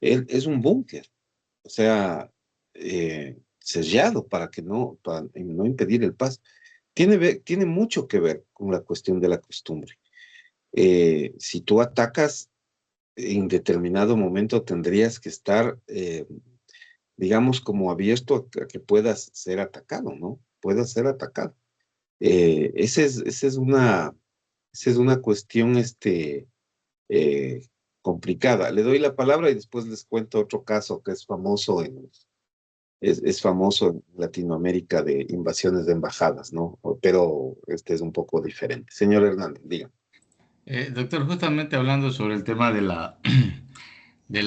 Es un búnker, o sea, sellado para no impedir el paso. Tiene mucho que ver con la cuestión de la costumbre. Si tú atacas en determinado momento, tendrías que estar, digamos, como abierto a que puedas ser atacado, ¿no? Puedas ser atacado. Esa es una cuestión, complicada. Le doy la palabra y después les cuento otro caso que es famoso en Latinoamérica de invasiones de embajadas, ¿no? Pero este es un poco diferente. Señor Hernández, diga. Doctor, justamente hablando sobre el tema de de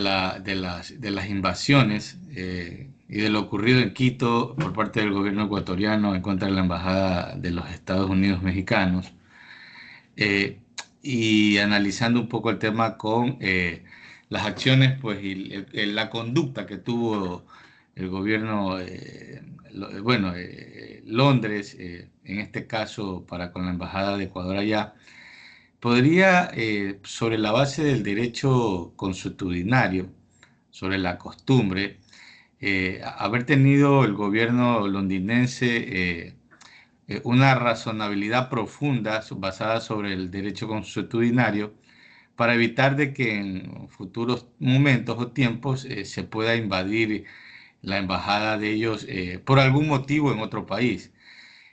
las invasiones y de lo ocurrido en Quito por parte del gobierno ecuatoriano en contra de la embajada de los Estados Unidos mexicanos, eh, y analizando un poco el tema con las acciones, pues, y la conducta que tuvo el gobierno, bueno, Londres, en este caso, para con la embajada de Ecuador allá. Podría, sobre la base del derecho consuetudinario, sobre la costumbre, haber tenido el gobierno londinense una razonabilidad profunda basada sobre el derecho consuetudinario para evitar de que en futuros momentos o tiempos se pueda invadir la embajada de ellos por algún motivo en otro país.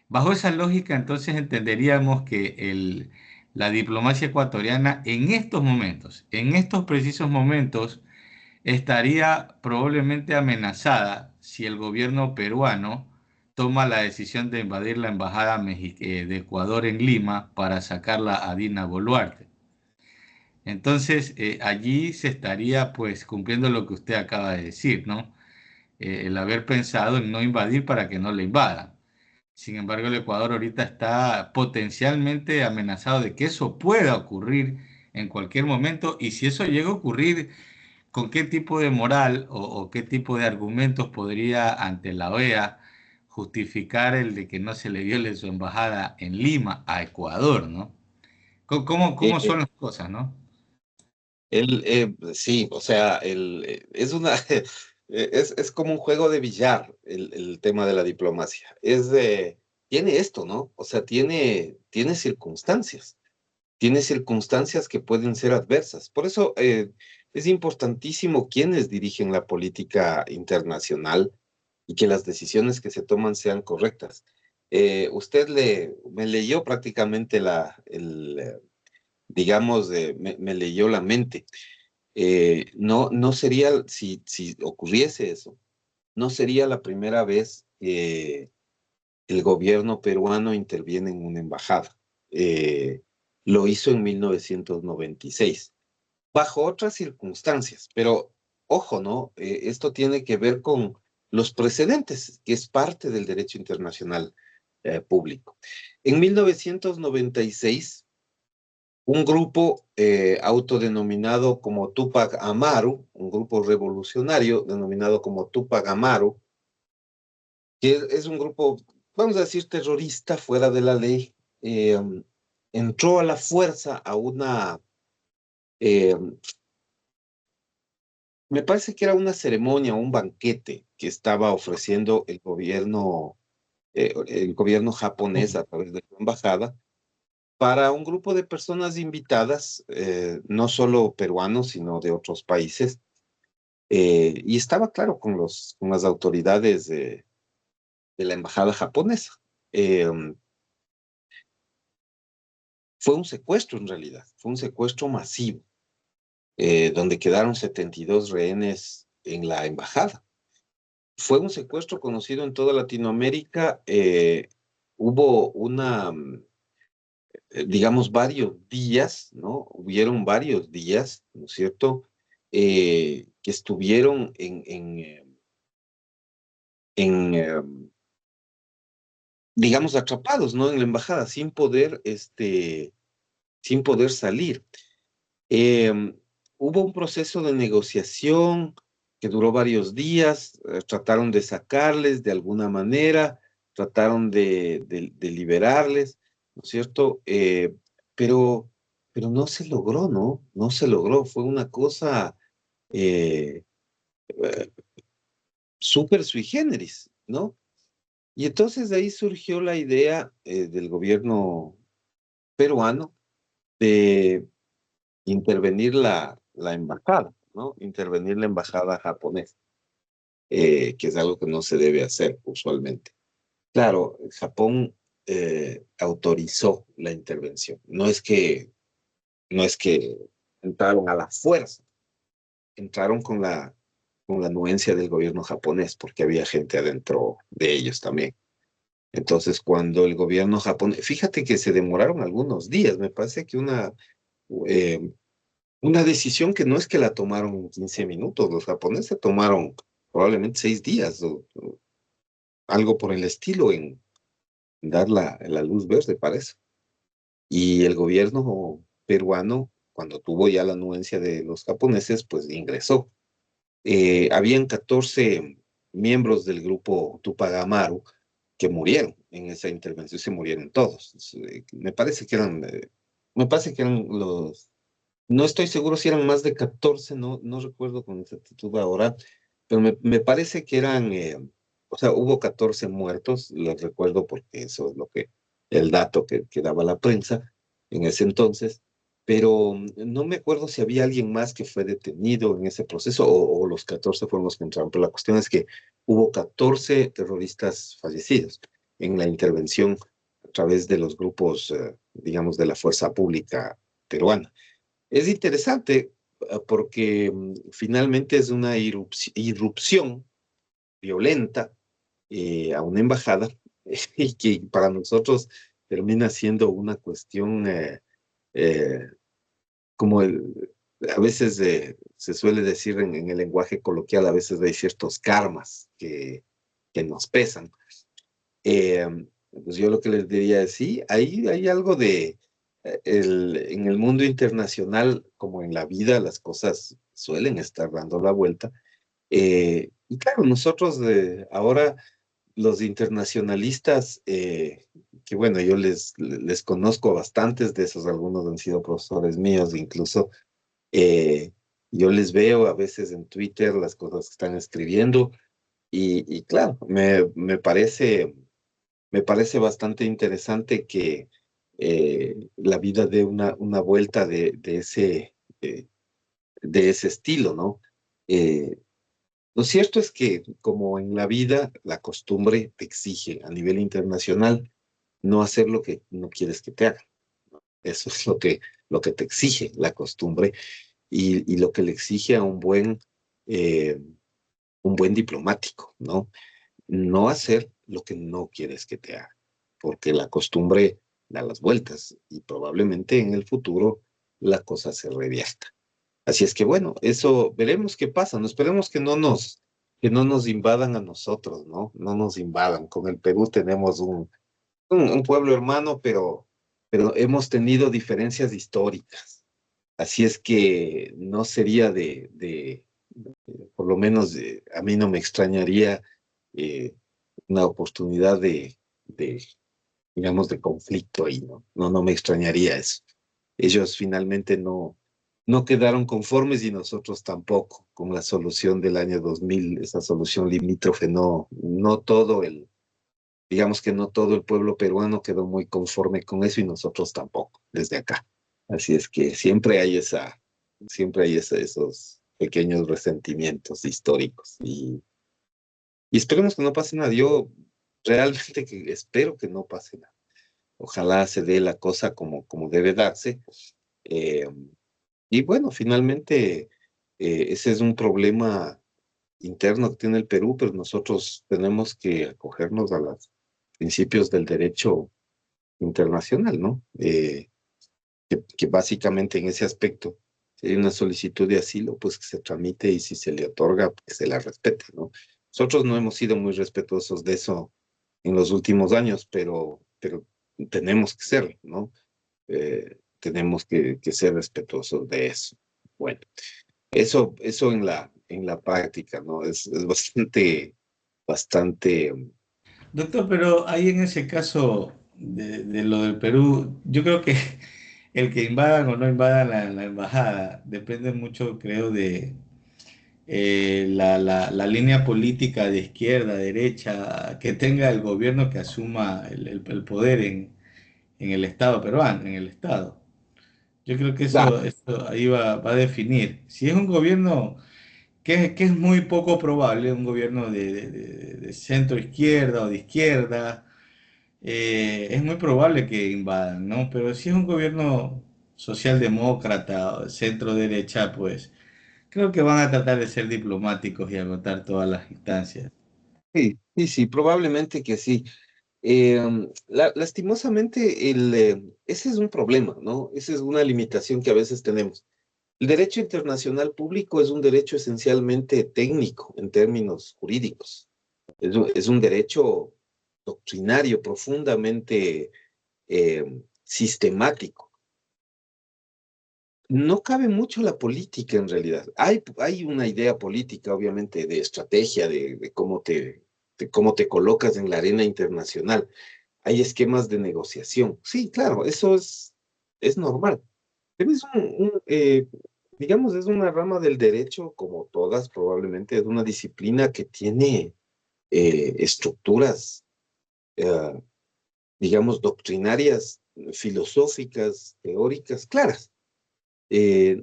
Bajo esa lógica, entonces entenderíamos que la diplomacia ecuatoriana en estos precisos momentos, estaría probablemente amenazada si el gobierno peruano toma la decisión de invadir la embajada de Ecuador en Lima para sacarla a Dina Boluarte. Entonces, allí se estaría pues cumpliendo lo que usted acaba de decir, ¿no? El haber pensado en no invadir para que no le invadan. Sin embargo, el Ecuador ahorita está potencialmente amenazado de que eso pueda ocurrir en cualquier momento, y si eso llega a ocurrir, ¿con qué tipo de moral o qué tipo de argumentos podría ante la OEA justificar el de que no se le viole su embajada en Lima a Ecuador, ¿no? ¿Cómo Eh, son las cosas, no? sí, o sea, es una, es como un juego de billar el tema de la diplomacia. Tiene esto, ¿no? O sea, tiene circunstancias que pueden ser adversas. Por eso es importantísimo quienes dirigen la política internacional y que las decisiones que se toman sean correctas. Me leyó prácticamente digamos, me leyó la mente. No sería, si ocurriese eso, no sería la primera vez que el gobierno peruano interviene en una embajada. Eh, lo hizo en 1996, bajo otras circunstancias, pero ojo, ¿no? Esto tiene que ver con los precedentes, que es parte del derecho internacional público. En 1996, un grupo autodenominado como Tupac Amaru, un grupo revolucionario denominado como Tupac Amaru, que es un grupo, vamos a decir, terrorista fuera de la ley, eh, entró a la fuerza a eh, me parece que era una ceremonia, un banquete que estaba ofreciendo el gobierno japonés a través de su embajada para un grupo de personas invitadas, no solo peruanos, sino de otros países, y estaba claro con las autoridades de la embajada japonesa. Eh, Fue un secuestro en realidad, fue un secuestro masivo, donde quedaron 72 rehenes en la embajada. Fue un secuestro conocido en toda Latinoamérica. Hubo digamos, varios días, ¿no? Hubieron varios días, ¿no es cierto? Que estuvieron digamos, atrapados, ¿no? En la embajada, sin poder salir. Eh, Hubo un proceso de negociación que duró varios días, trataron de sacarles de alguna manera, trataron de liberarles, ¿no es cierto? Pero no se logró, ¿no? No se logró, fue una cosa eh, súper sui generis, ¿no? Y entonces de ahí surgió la idea del gobierno peruano de intervenir la embajada, ¿no? Intervenir la embajada japonesa, que es algo que no se debe hacer usualmente. Claro, Japón autorizó la intervención. No es que entraron a la fuerza, entraron con la anuencia del gobierno japonés, porque había gente adentro de ellos también. Entonces, cuando el gobierno japonés, fíjate que se demoraron algunos días, me parece que eh, una decisión que no es que la tomaron en 15 minutos, los japoneses tomaron probablemente 6 días o algo por el estilo en dar la luz verde para eso. Y el gobierno peruano, cuando tuvo ya la anuencia de los japoneses, pues ingresó. Habían 14 miembros del grupo Tupac Amaru que murieron en esa intervención, se murieron todos. Me parece que eran no estoy seguro si eran más de 14, no recuerdo con exactitud ahora, pero me parece que eran, o sea, hubo 14 muertos, los recuerdo porque eso es el dato que daba la prensa en ese entonces, pero no me acuerdo si había alguien más que fue detenido en ese proceso o los 14 fueron los que entraron, pero la cuestión es que hubo 14 terroristas fallecidos en la intervención a través de los grupos, digamos, de la fuerza pública peruana. Es interesante porque finalmente es una irrupción violenta a una embajada y que para nosotros termina siendo una cuestión eh, como a veces se suele decir en el lenguaje coloquial, a veces hay ciertos karmas que nos pesan. Eh, pues yo lo que les diría es, sí, hay algo de, en el mundo internacional, como en la vida, las cosas suelen estar dando la vuelta. Y claro, nosotros ahora, los internacionalistas, que bueno, yo les conozco a bastantes de esos, algunos han sido profesores míos incluso, eh, yo les veo a veces en Twitter las cosas que están escribiendo y claro, me parece bastante interesante que la vida dé una vuelta eh, de ese estilo, ¿no? Eh, lo cierto es que, como en la vida, la costumbre te exige a nivel internacional no hacer lo que no quieres que te hagan. Eso es lo que te exige la costumbre y lo que le exige a un buen diplomático, ¿no? No hacer lo que no quieres que te haga, porque la costumbre da las vueltas y probablemente en el futuro la cosa se revierta. Así es que bueno, eso veremos qué pasa. No esperemos que no nos invadan a nosotros, ¿no? No nos invadan. Con el Perú tenemos un pueblo hermano, pero hemos tenido diferencias históricas. Así es que no sería por lo menos a mí no me extrañaría eh, una oportunidad digamos, de conflicto ahí, ¿no? No me extrañaría eso. Ellos finalmente no quedaron conformes y nosotros tampoco con la solución del año 2000, esa solución limítrofe, digamos que no todo el pueblo peruano quedó muy conforme con eso y nosotros tampoco, desde acá. Así es que esos pequeños resentimientos históricos y esperemos que no pase nada. Yo realmente que espero que no pase nada. Ojalá se dé la cosa como debe darse. Eh, y bueno, finalmente ese es un problema interno que tiene el Perú, pero nosotros tenemos que acogernos a los principios del derecho internacional, ¿no? Que básicamente en ese aspecto, si hay una solicitud de asilo, pues que se tramite y si se le otorga, que se la respete, ¿no? Nosotros no hemos sido muy respetuosos de eso en los últimos años, pero tenemos que serlo, ¿no? Tenemos que ser respetuosos de eso. Bueno, eso en la práctica, ¿no? Es bastante. Doctor, pero ahí en ese caso de lo del Perú, yo creo que el que invadan o no invadan la embajada depende mucho, creo, la línea política de izquierda, derecha, que tenga el gobierno que asuma el poder en el Estado peruano, en el Estado. Yo creo que Claro, eso ahí va a definir. Si es un gobierno que es muy poco probable, un gobierno de centro izquierda o de izquierda, es muy probable que invadan, ¿no? Pero si es un gobierno socialdemócrata o centro derecha, pues creo que van a tratar de ser diplomáticos y agotar todas las instancias. sí, sí, sí, probablemente que sí. Lastimosamente, ese es un problema, ¿no? Esa es una limitación que a veces tenemos. El derecho internacional público es un derecho esencialmente técnico en términos jurídicos. Es un derecho doctrinario profundamente sistemático. No cabe mucho la política en realidad. Hay una idea política, obviamente, de estrategia, de cómo te colocas en la arena internacional. Hay esquemas de negociación. Sí, claro, eso es normal. Pero digamos, es una rama del derecho, como todas, probablemente, es una disciplina que tiene estructuras, eh, digamos, doctrinarias, filosóficas, teóricas, claras. Eh,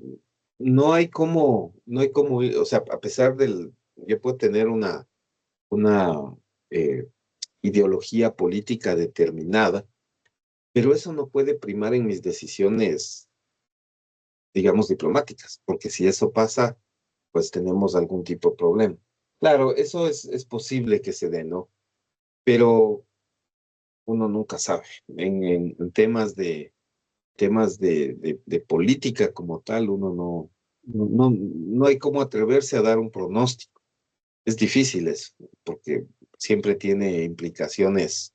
no hay cómo, o sea, a pesar yo puedo tener una eh, ideología política determinada, pero eso no puede primar en mis decisiones, digamos, diplomáticas, porque si eso pasa, pues tenemos algún tipo de problema. Claro, eso es posible que se dé, ¿no? Pero uno nunca sabe. En temas de política como tal, uno no hay cómo atreverse a dar un pronóstico. Es difícil eso, porque siempre tiene implicaciones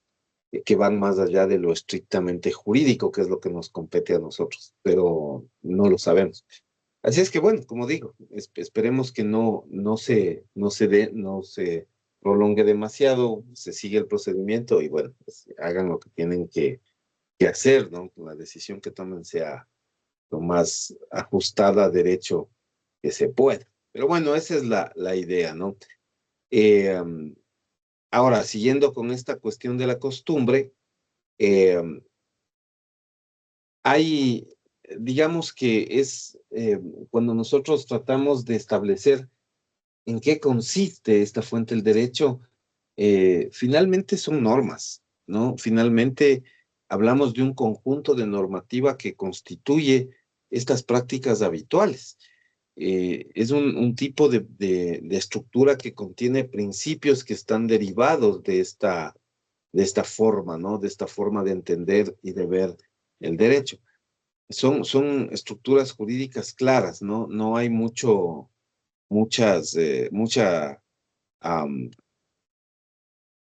que van más allá de lo estrictamente jurídico, que es lo que nos compete a nosotros, pero no lo sabemos. Así es que bueno, como digo, esperemos que no se prolongue demasiado, se sigue el procedimiento y bueno, pues, hagan lo que tienen que hacer, ¿no? La decisión que tomen sea lo más ajustada a derecho que se pueda. Pero bueno, esa es la idea, ¿no? Eh, Ahora, siguiendo con esta cuestión de la costumbre, eh, hay, digamos que cuando nosotros tratamos de establecer en qué consiste esta fuente del derecho, finalmente son normas, ¿no? Finalmente hablamos de un conjunto de normativa que constituye estas prácticas habituales. Es un tipo de estructura que contiene principios que están derivados de esta forma, ¿no? De esta forma de entender y de ver el derecho. Son estructuras jurídicas claras, ¿no? No hay mucha, am,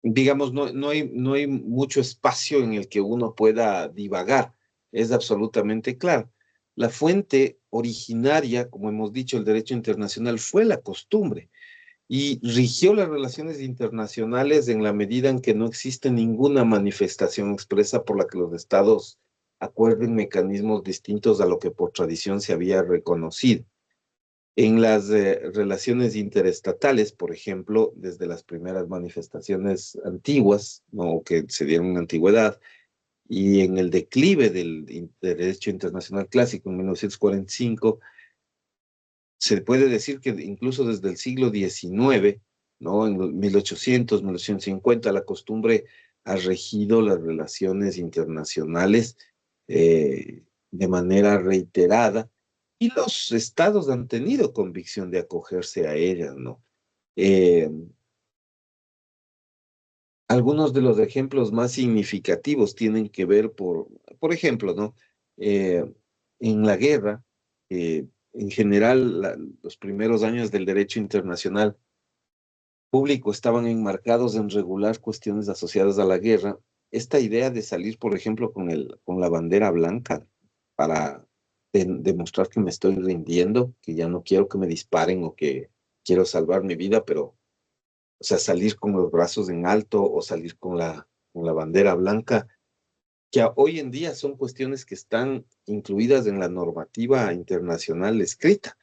digamos, no hay mucho espacio en el que uno pueda divagar. Es absolutamente claro. La fuente originaria, como hemos dicho, el derecho internacional fue la costumbre y rigió las relaciones internacionales en la medida en que no existe ninguna manifestación expresa por la que los estados acuerden mecanismos distintos a lo que por tradición se había reconocido. En las relaciones interestatales, por ejemplo, desde las primeras manifestaciones antiguas, ¿no? Que se dieron en la antigüedad, y en el declive del derecho internacional clásico en 1945, se puede decir que incluso desde el siglo XIX, ¿no? En los 1800, 1850, la costumbre ha regido las relaciones internacionales de manera reiterada y los estados han tenido convicción de acogerse a ellas, ¿no? Eh, Algunos de los ejemplos más significativos tienen que ver por ejemplo, ¿no? Eh, en la guerra, en general, los primeros años del derecho internacional público estaban enmarcados en regular cuestiones asociadas a la guerra. Esta idea de salir, por ejemplo, con la bandera blanca para demostrar que me estoy rindiendo, que ya no quiero que me disparen o que quiero salvar mi vida, pero o sea, salir con los brazos en alto o salir con la bandera blanca, que hoy en día son cuestiones que están incluidas en la normativa internacional escrita,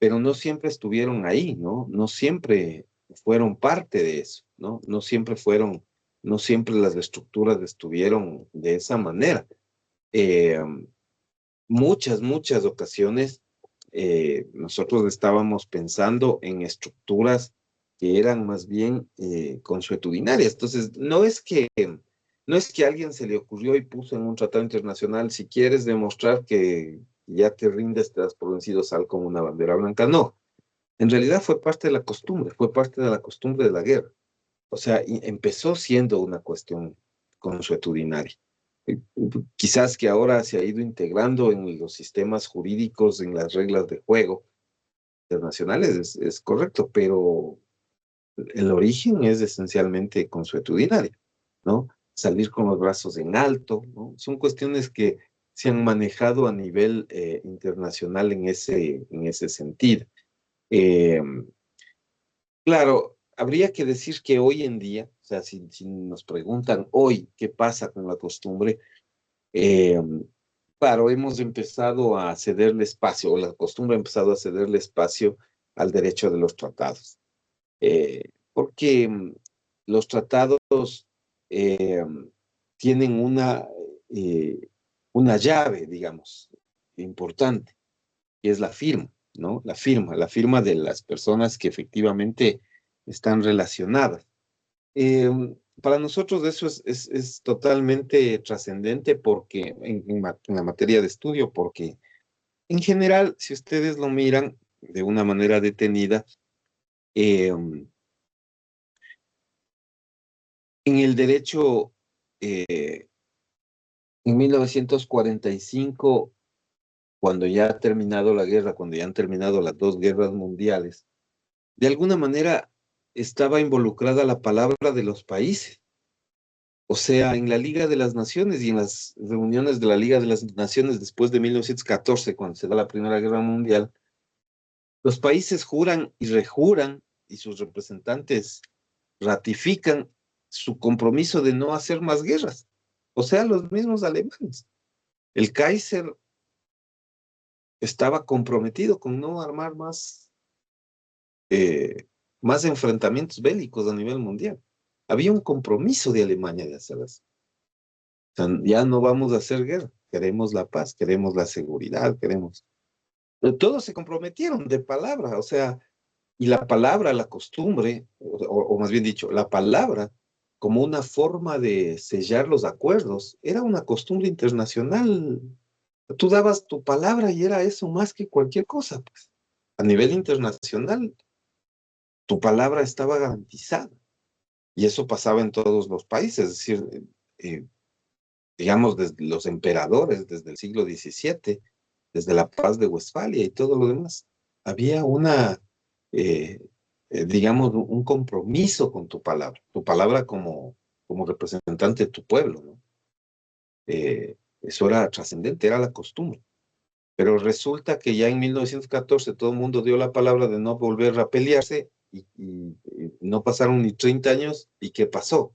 pero no siempre estuvieron ahí, ¿no? No siempre fueron parte de eso, ¿no? No siempre las estructuras estuvieron de esa manera. Eh, muchas ocasiones nosotros estábamos pensando en estructuras que eran más bien consuetudinarias. Entonces, no es que a alguien se le ocurrió y puso en un tratado internacional, si quieres demostrar que ya te rindes, te das por vencido, sal con una bandera blanca. No, en realidad fue parte de la costumbre, fue parte de la costumbre de la guerra. O sea, empezó siendo una cuestión consuetudinaria. Eh, Quizás que ahora se ha ido integrando en los sistemas jurídicos, en las reglas de juego internacionales, es correcto, pero el origen es esencialmente consuetudinario, ¿no? Salir con los brazos en alto, ¿no? Son cuestiones que se han manejado a nivel internacional en ese sentido. Eh, Claro, habría que decir que hoy en día, o sea, si nos preguntan hoy qué pasa con la costumbre, eh, claro, hemos empezado a cederle espacio, o la costumbre ha empezado a cederle espacio al derecho de los tratados. Porque los tratados eh, tienen una llave, digamos, importante, que es la firma, ¿no? La firma de las personas que efectivamente están relacionadas. Eh, para nosotros eso es totalmente trascendente porque en la materia de estudio, porque en general, si ustedes lo miran de una manera detenida, eh, en el derecho, eh, en 1945, cuando ya ha terminado la guerra, cuando ya han terminado las dos guerras mundiales, de alguna manera estaba involucrada la palabra de los países. O sea, en la Liga de las Naciones y en las reuniones de la Liga de las Naciones después de 1914, cuando se da la Primera Guerra Mundial, los países juran y rejuran y sus representantes ratifican su compromiso de no hacer más guerras. O sea, los mismos alemanes. El Kaiser estaba comprometido con no armar eh, más enfrentamientos bélicos a nivel mundial. Había un compromiso de Alemania de hacer eso. O sea, ya no vamos a hacer guerra, queremos la paz, queremos la seguridad, queremos... Todos se comprometieron de palabra, o sea, y la palabra, la costumbre, o más bien dicho, la palabra como una forma de sellar los acuerdos, era una costumbre internacional. Tú dabas tu palabra y era eso más que cualquier cosa, pues. A nivel internacional, tu palabra estaba garantizada. Y eso pasaba en todos los países, es decir, eh, digamos, desde los emperadores, desde el siglo XVII, desde la paz de Westfalia y todo lo demás. Había eh, digamos, un compromiso con tu palabra como representante de tu pueblo, ¿no? Eso era trascendente, era la costumbre. Pero resulta que ya en 1914 todo el mundo dio la palabra de no volver a pelearse y no pasaron ni 30 años. ¿Y qué pasó?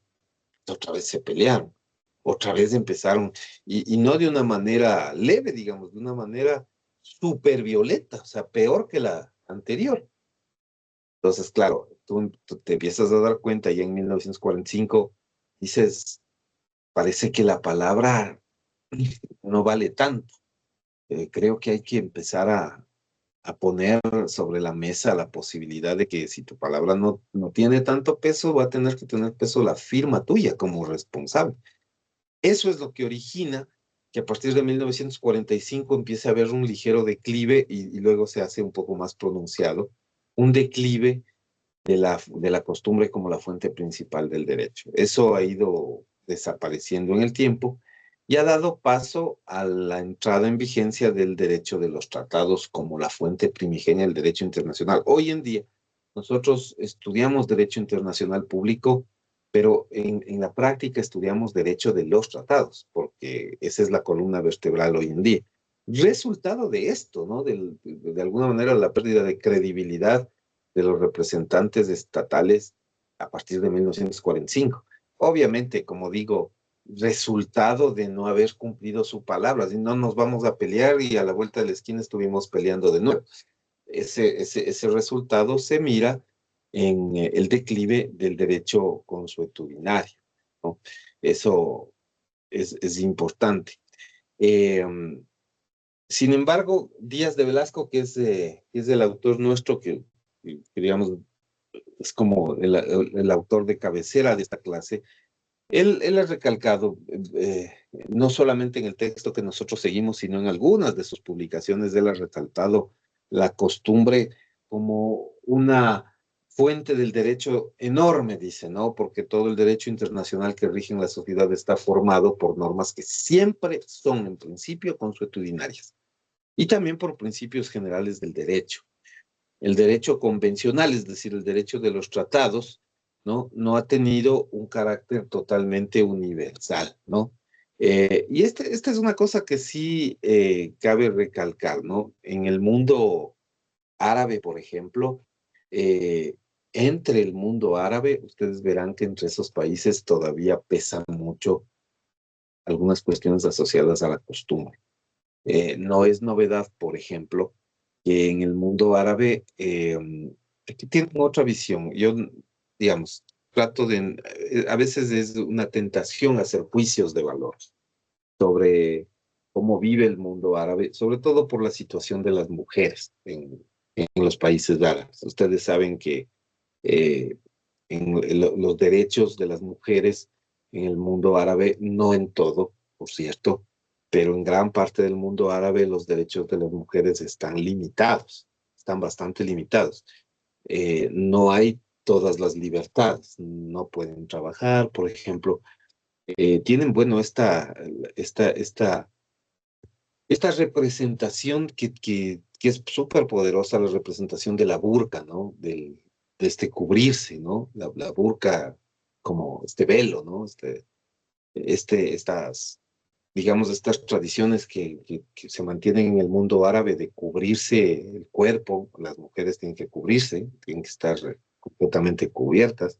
Otra vez se pelearon, otra vez empezaron, y no de una manera leve, digamos, de una manera súper violenta, o sea, peor que la anterior. Entonces, claro, tú te empiezas a dar cuenta ya en 1945, dices, parece que la palabra no vale tanto. Creo que hay que empezar a poner sobre la mesa la posibilidad de que si tu palabra no tiene tanto peso, va a tener que tener peso la firma tuya como responsable. Eso es lo que origina que a partir de 1945 empiece a haber un ligero declive y luego se hace un poco más pronunciado, un declive de la costumbre como la fuente principal del derecho. Eso ha ido desapareciendo en el tiempo y ha dado paso a la entrada en vigencia del derecho de los tratados como la fuente primigenia del derecho internacional. Hoy en día, nosotros estudiamos derecho internacional público, pero en la práctica estudiamos derecho de los tratados, porque esa es la columna vertebral hoy en día. Resultado de esto, ¿no? De alguna manera la pérdida de credibilidad de los representantes estatales a partir de 1945. Obviamente, como digo, resultado de no haber cumplido su palabra, si no nos vamos a pelear y a la vuelta de la esquina estuvimos peleando de nuevo. ese resultado se mira en el declive del derecho consuetudinario, ¿no? Eso es importante. Eh, Sin embargo, Díaz de Velasco, que es el autor nuestro, que digamos es como el autor de cabecera de esta clase, él ha recalcado, no solamente en el texto que nosotros seguimos, sino en algunas de sus publicaciones, él ha resaltado la costumbre como una fuente del derecho enorme, dice, ¿no? Porque todo el derecho internacional que rige en la sociedad está formado por normas que siempre son, en principio, consuetudinarias y también por principios generales del derecho. El derecho convencional, es decir, el derecho de los tratados, ¿no? No ha tenido un carácter totalmente universal, ¿no? Y esta es una cosa que sí cabe recalcar, ¿no? En el mundo árabe, por ejemplo, eh, entre el mundo árabe, ustedes verán que entre esos países todavía pesan mucho algunas cuestiones asociadas a la costumbre. No es novedad, por ejemplo, que en el mundo árabe aquí tienen otra visión. Yo, digamos, a veces es una tentación hacer juicios de valor sobre cómo vive el mundo árabe, sobre todo por la situación de las mujeres en los países árabes. Ustedes saben que eh, los derechos de las mujeres en el mundo árabe, no en todo, por cierto, pero en gran parte del mundo árabe los derechos de las mujeres están limitados, están bastante limitados. No hay todas las libertades, no pueden trabajar, por ejemplo. Tienen, bueno, esta, esta representación que es súper poderosa, la representación de la burka, ¿no? De este cubrirse, ¿no? La burka como este velo, ¿no? Estas, digamos, estas tradiciones que se mantienen en el mundo árabe de cubrirse el cuerpo, las mujeres tienen que cubrirse, tienen que estar completamente cubiertas,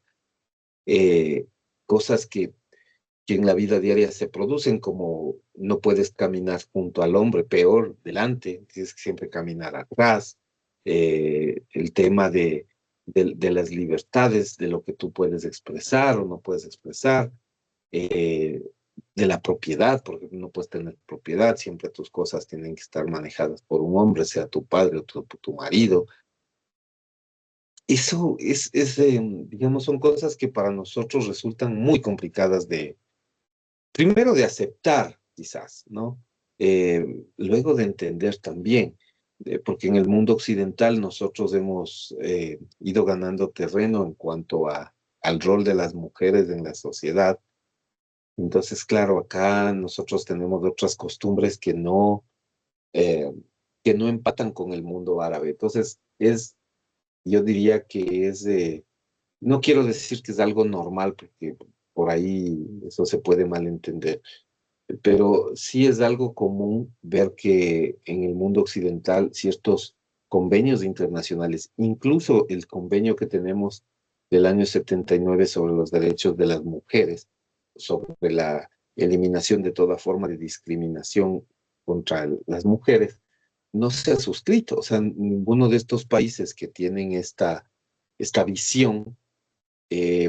eh, cosas que en la vida diaria se producen, como no puedes caminar junto al hombre, peor, delante, tienes que siempre caminar atrás, el tema de las libertades, de lo que tú puedes expresar o no puedes expresar, eh, de la propiedad, porque no puedes tener propiedad, siempre tus cosas tienen que estar manejadas por un hombre, sea tu padre o tu marido. Eso digamos, son cosas que para nosotros resultan muy complicadas primero de aceptar, quizás, ¿no? Luego de entender también, porque en el mundo occidental nosotros hemos ido ganando terreno en cuanto al rol de las mujeres en la sociedad. Entonces, claro, acá nosotros tenemos otras costumbres eh, que no empatan con el mundo árabe. Entonces, yo diría que no quiero decir que es algo normal, porque por ahí eso se puede malentender, pero sí es algo común ver que en el mundo occidental ciertos convenios internacionales, incluso el convenio que tenemos del año 79 sobre los derechos de las mujeres, sobre la eliminación de toda forma de discriminación contra las mujeres, no se ha suscrito. O sea, ninguno de estos países que tienen esta visión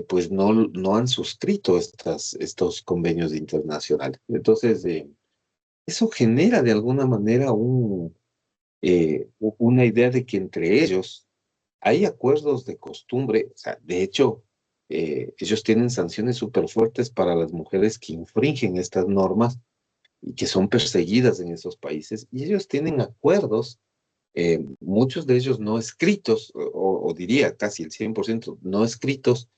pues no han suscrito estos convenios internacionales. Entonces, eso genera de alguna manera una idea de que entre ellos hay acuerdos de costumbre. O sea, de hecho, ellos tienen sanciones súper fuertes para las mujeres que infringen estas normas y que son perseguidas en esos países. Y ellos tienen acuerdos, muchos de ellos no escritos, o diría casi el 100% no escritos,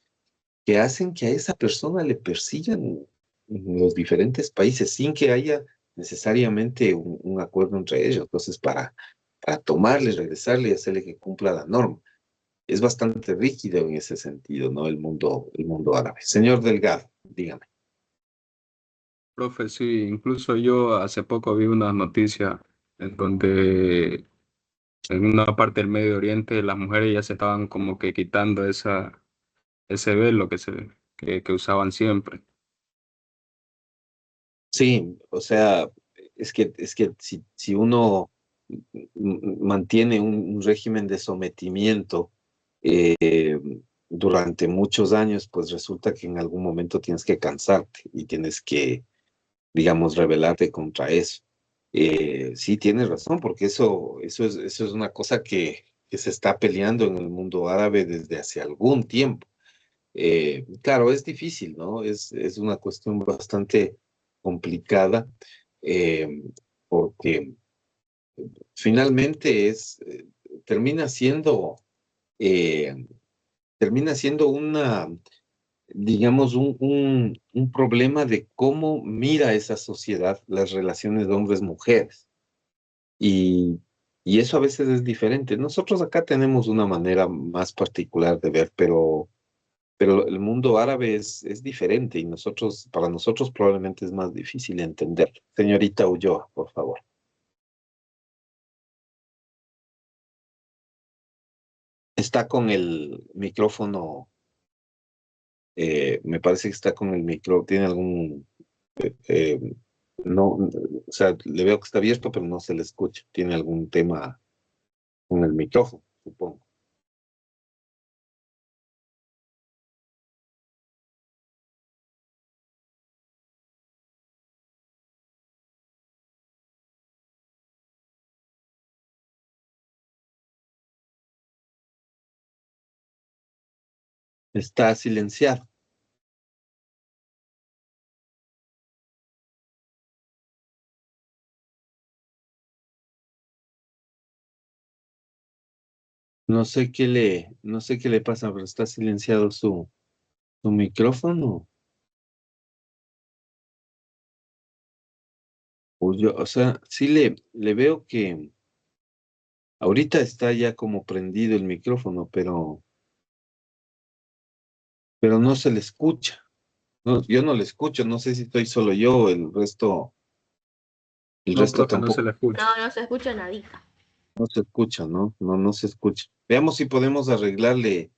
que hacen que a esa persona le persigan en los diferentes países sin que haya necesariamente un acuerdo entre ellos. Entonces, para tomarle, regresarle y hacerle que cumpla la norma. Es bastante rígido en ese sentido, ¿no? El mundo árabe. Señor Delgado, dígame. Profe, sí, incluso yo hace poco vi una noticia en donde en una parte del Medio Oriente las mujeres ya se estaban como que quitando ese velo que usaban siempre. Sí, o sea, es que si uno mantiene un régimen de sometimiento durante muchos años, pues resulta que en algún momento tienes que cansarte y tienes que, digamos, rebelarte contra eso. Sí, tienes razón, porque eso es una cosa que se está peleando en el mundo árabe desde hace algún tiempo. Claro, es difícil, ¿no? Es una cuestión bastante complicada, eh, porque finalmente termina siendo, eh, termina siendo una, digamos, un problema de cómo mira esa sociedad las relaciones de hombres-mujeres. Y, y eso a veces es diferente. Nosotros acá tenemos una manera más particular de ver, pero el mundo árabe es diferente y para nosotros probablemente es más difícil entender. Señorita Ulloa, por favor. Está con el micrófono, me parece que está con el micro, tiene algún, no, o sea, le veo que está abierto, pero no se le escucha. Tiene algún tema con el micrófono, supongo. Está silenciado. No sé qué le pasa, pero está silenciado su micrófono. O sea, sí le veo que ahorita está ya como prendido el micrófono, pero no se le escucha. No, yo no le escucho, no sé si estoy solo yo, el No, resto profe, no se tampoco. le escucha. No, no se escucha nadita. No se escucha, ¿no? No, no se escucha. Veamos si podemos arreglarle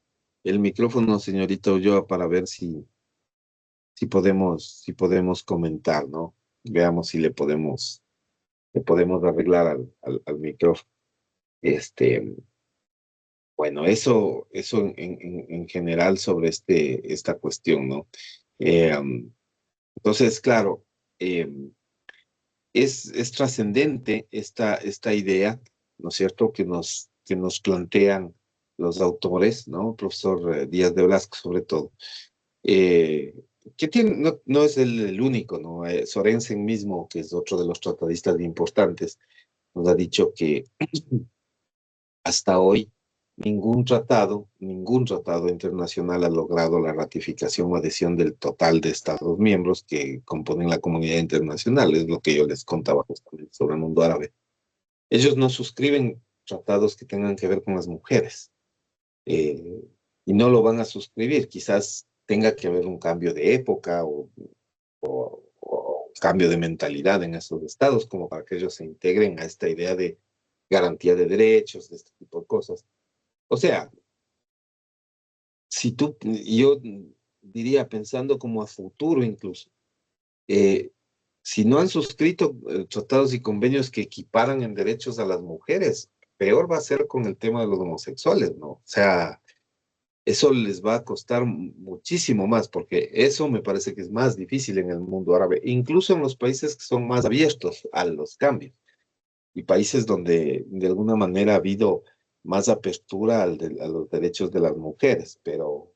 el micrófono, señorita Ulloa, para ver si podemos comentar, ¿no? Veamos si le podemos arreglar al micrófono. Bueno, eso en general sobre esta cuestión, ¿no? Entonces, claro, es trascendente esta idea, ¿no es cierto?, que nos plantean los autores, ¿no? Profesor Díaz de Blasco, sobre todo, eh, que tiene, no es el único, ¿no? Sorensen mismo, que es otro de los tratadistas importantes, nos ha dicho que hasta hoy ningún tratado internacional ha logrado la ratificación o adhesión del total de Estados miembros que componen la comunidad internacional. Es lo que yo les contaba justamente sobre el mundo árabe. Ellos no suscriben tratados que tengan que ver con las mujeres, eh, y no lo van a suscribir. Quizás tenga que haber un cambio de época o cambio de mentalidad en esos estados como para que ellos se integren a esta idea de garantía de derechos, de este tipo de cosas. O sea, yo diría pensando como a futuro incluso, eh, si no han suscrito tratados y convenios que equiparan en derechos a las mujeres, peor va a ser con el tema de los homosexuales, ¿no? O sea, eso les va a costar muchísimo más, porque eso me parece que es más difícil en el mundo árabe, incluso en los países que son más abiertos a los cambios y países donde de alguna manera ha habido más apertura a los derechos de las mujeres, pero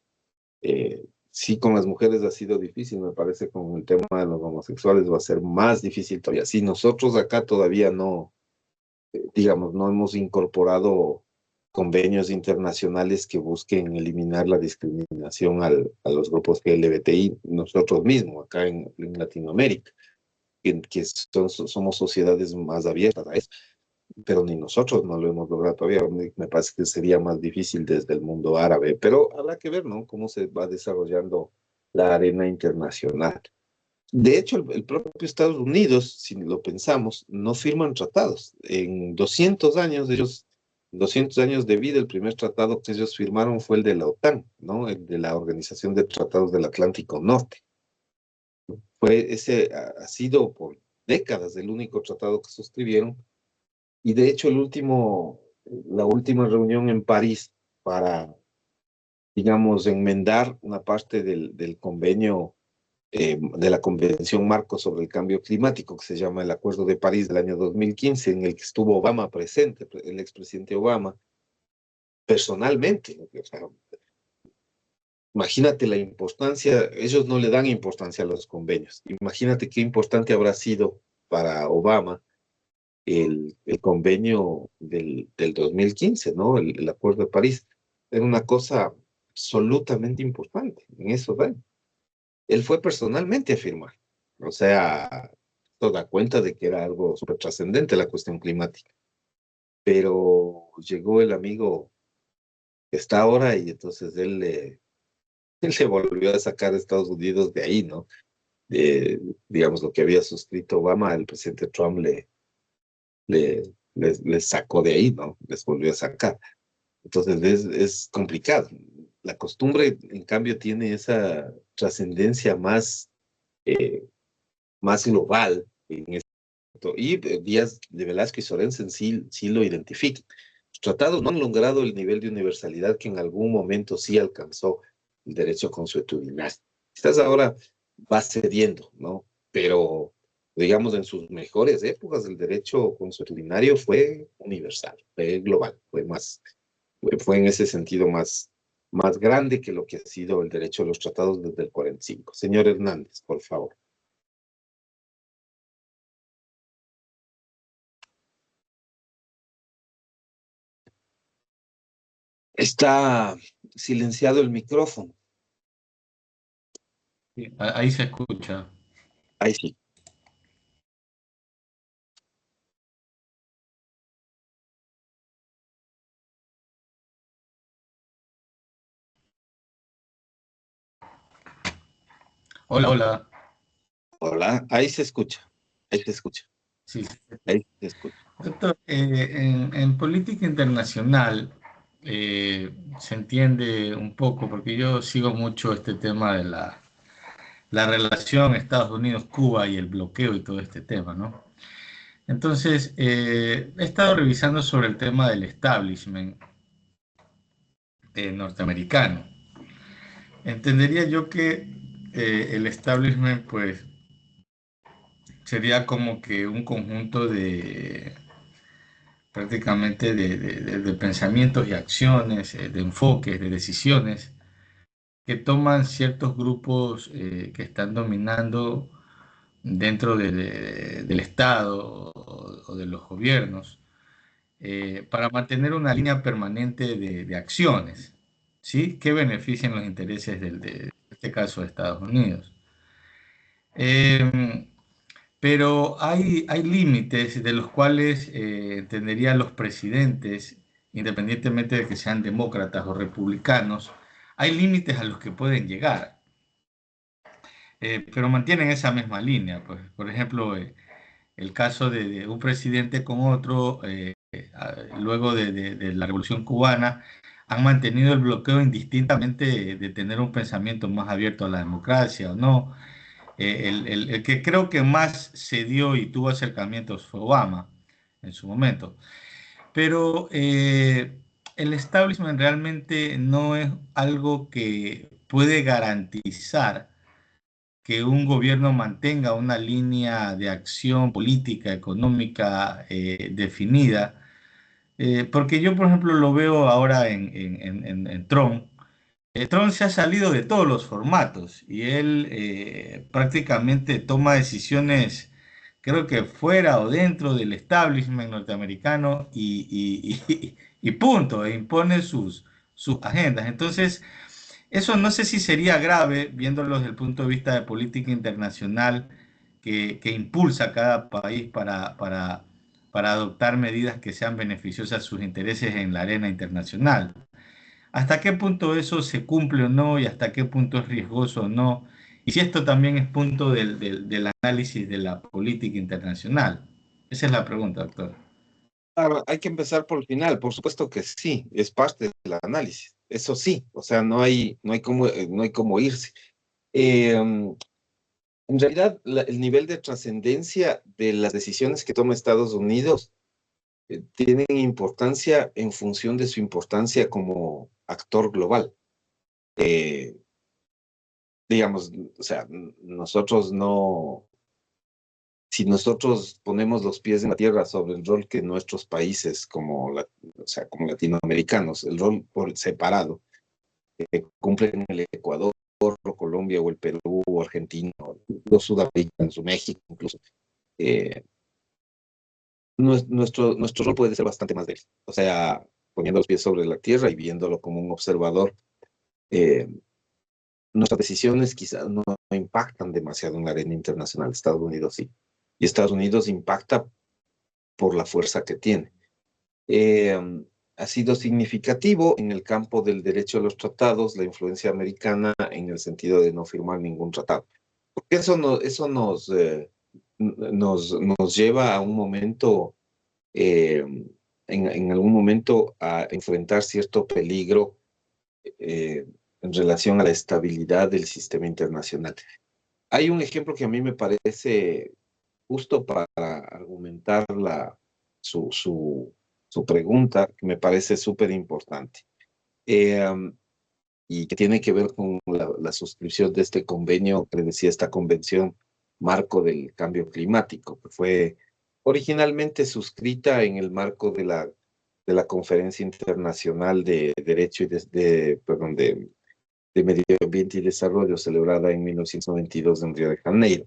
sí, con las mujeres ha sido difícil, me parece, con el tema de los homosexuales va a ser más difícil todavía. Si nosotros acá todavía no, digamos, no hemos incorporado convenios internacionales que busquen eliminar la discriminación a los grupos LGBTI, nosotros mismos, acá en Latinoamérica, que somos sociedades más abiertas a eso, pero ni nosotros no lo hemos logrado todavía. Me parece que sería más difícil desde el mundo árabe, pero habrá que ver, ¿no? Cómo se va desarrollando la arena internacional. De hecho, el propio Estados Unidos, si lo pensamos, no firman tratados. En 200 años, 200 años de vida, el primer tratado que ellos firmaron fue el de la OTAN, ¿no? El de la Organización de Tratados del Atlántico Norte. Ha sido por décadas el único tratado que suscribieron, Y de hecho la última reunión en París para, digamos, enmendar una parte del convenio, de la Convención Marco sobre el Cambio Climático, que se llama el Acuerdo de París del año 2015, en el que estuvo Obama presente, el expresidente Obama, personalmente. O sea, imagínate la importancia, ellos no le dan importancia a los convenios. Imagínate qué importante habrá sido para Obama el convenio del 2015, ¿no? El Acuerdo de París. Era una cosa absolutamente importante en eso, ¿ven? Él fue personalmente a firmar. O sea, esto da cuenta de que era algo súper trascendente la cuestión climática. Pero llegó el amigo que está ahora y entonces él le volvió a sacar a Estados Unidos de ahí, ¿no? Digamos, lo que había suscrito Obama, el presidente Trump les sacó de ahí, ¿no? Les volvió a sacar. Entonces es complicado. La costumbre, en cambio, tiene esa trascendencia más global en esto. Y Díaz de Velázquez y Sorensen sí lo identifican. Los tratados no han logrado el nivel de universalidad que en algún momento sí alcanzó el derecho consuetudinario. Quizás ahora va cediendo, ¿no? Pero, digamos, en sus mejores épocas, el derecho consuetudinario fue universal, fue global, fue en ese sentido más grande que lo que ha sido el derecho a los tratados desde el 45. Señor Hernández, por favor. Está silenciado el micrófono. Sí, ahí se escucha. Ahí sí. Hola, hola. Hola, ahí se escucha. Ahí se escucha. Sí. Ahí se escucha. Doctor, en política internacional se entiende un poco, porque yo sigo mucho este tema de la relación Estados Unidos-Cuba y el bloqueo y todo este tema, ¿no? Entonces, he estado revisando sobre el tema del establishment norteamericano. Entendería yo que el establishment, pues, sería como que un conjunto de prácticamente de pensamientos y acciones, de enfoques, de decisiones que toman ciertos grupos que están dominando dentro del Estado o de los gobiernos para mantener una línea permanente de acciones, ¿sí? Que beneficien los intereses en este caso, de Estados Unidos. Eh, pero hay límites de los cuales entendería los presidentes, independientemente de que sean demócratas o republicanos, hay límites a los que pueden llegar, pero mantienen esa misma línea. Pues, por ejemplo, el caso de un presidente con otro, luego de la Revolución Cubana, han mantenido el bloqueo indistintamente de tener un pensamiento más abierto a la democracia o no. El que creo que más se dio y tuvo acercamientos fue Obama en su momento. Pero el establishment realmente no es algo que puede garantizar que un gobierno mantenga una línea de acción política, económica definida. Porque yo, por ejemplo, lo veo ahora en Trump. Trump se ha salido de todos los formatos y él prácticamente toma decisiones, creo que fuera o dentro del establishment norteamericano y punto, e impone sus agendas. Entonces, eso no sé si sería grave, viéndolo desde el punto de vista de política internacional, que impulsa a cada país para adoptar medidas que sean beneficiosas a sus intereses en la arena internacional. ¿Hasta qué punto eso se cumple o no y hasta qué punto es riesgoso o no? Y si esto también es punto del análisis de la política internacional. Esa es la pregunta, doctor. Claro, hay que empezar por el final. Por supuesto que sí, es parte del análisis. Eso sí, o sea, no hay cómo irse. En realidad, el nivel de trascendencia de las decisiones que toma Estados Unidos tienen importancia en función de su importancia como actor global. Digamos, o sea, nosotros no, si nosotros ponemos los pies en la tierra sobre el rol que nuestros países, como, o sea, como latinoamericanos, el rol por separado, cumplen el Ecuador, o Colombia, o el Perú, o Argentina, o los sudamericanos, o México incluso, nuestro rol puede ser bastante más débil. O sea, poniendo los pies sobre la tierra y viéndolo como un observador, nuestras decisiones quizás no impactan demasiado en la arena internacional. Estados Unidos sí. Y Estados Unidos impacta por la fuerza que tiene. Ha sido significativo en el campo del derecho a los tratados, la influencia americana en el sentido de no firmar ningún tratado. Porque eso nos lleva a un momento, en algún momento, a enfrentar cierto peligro en relación a la estabilidad del sistema internacional. Hay un ejemplo que a mí me parece justo para argumentar su pregunta, que me parece súper importante, y que tiene que ver con la suscripción de este convenio, que decía esta convención marco del cambio climático, que fue originalmente suscrita en el marco de la Conferencia Internacional de Derecho y de Medio Ambiente y Desarrollo, celebrada en 1992 en Río de Janeiro.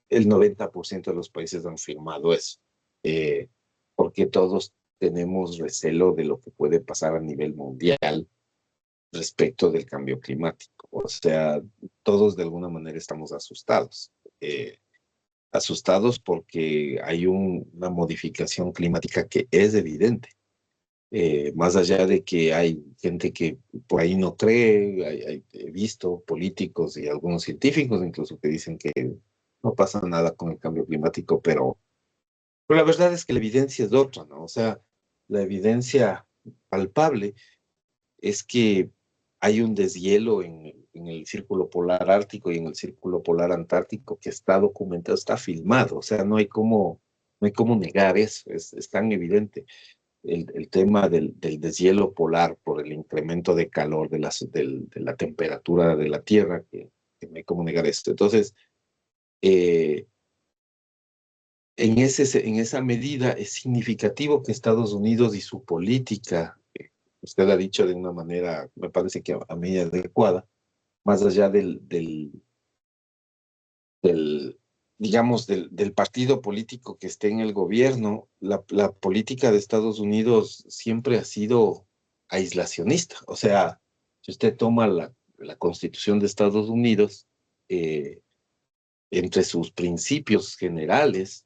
El 90% de los países han firmado eso, porque todos tenemos recelo de lo que puede pasar a nivel mundial respecto del cambio climático. O sea, todos de alguna manera estamos asustados. Asustados porque hay una modificación climática que es evidente. Más allá de que hay gente que por ahí no cree, he visto políticos y algunos científicos incluso que dicen que no pasa nada con el cambio climático, pero la verdad es que la evidencia es otra, ¿no? O sea, la evidencia palpable es que hay un deshielo en el círculo polar ártico y en el círculo polar antártico que está documentado, está filmado, o sea, no hay cómo negar eso, es tan evidente. El tema del deshielo polar por el incremento de calor de la temperatura de la Tierra, que no hay cómo negar esto. Entonces, en esa medida es significativo que Estados Unidos y su política, usted ha dicho de una manera, me parece que a mí adecuada, más allá digamos, del partido político que esté en el gobierno, la política de Estados Unidos siempre ha sido aislacionista. O sea, si usted toma la Constitución de Estados Unidos, entre sus principios generales,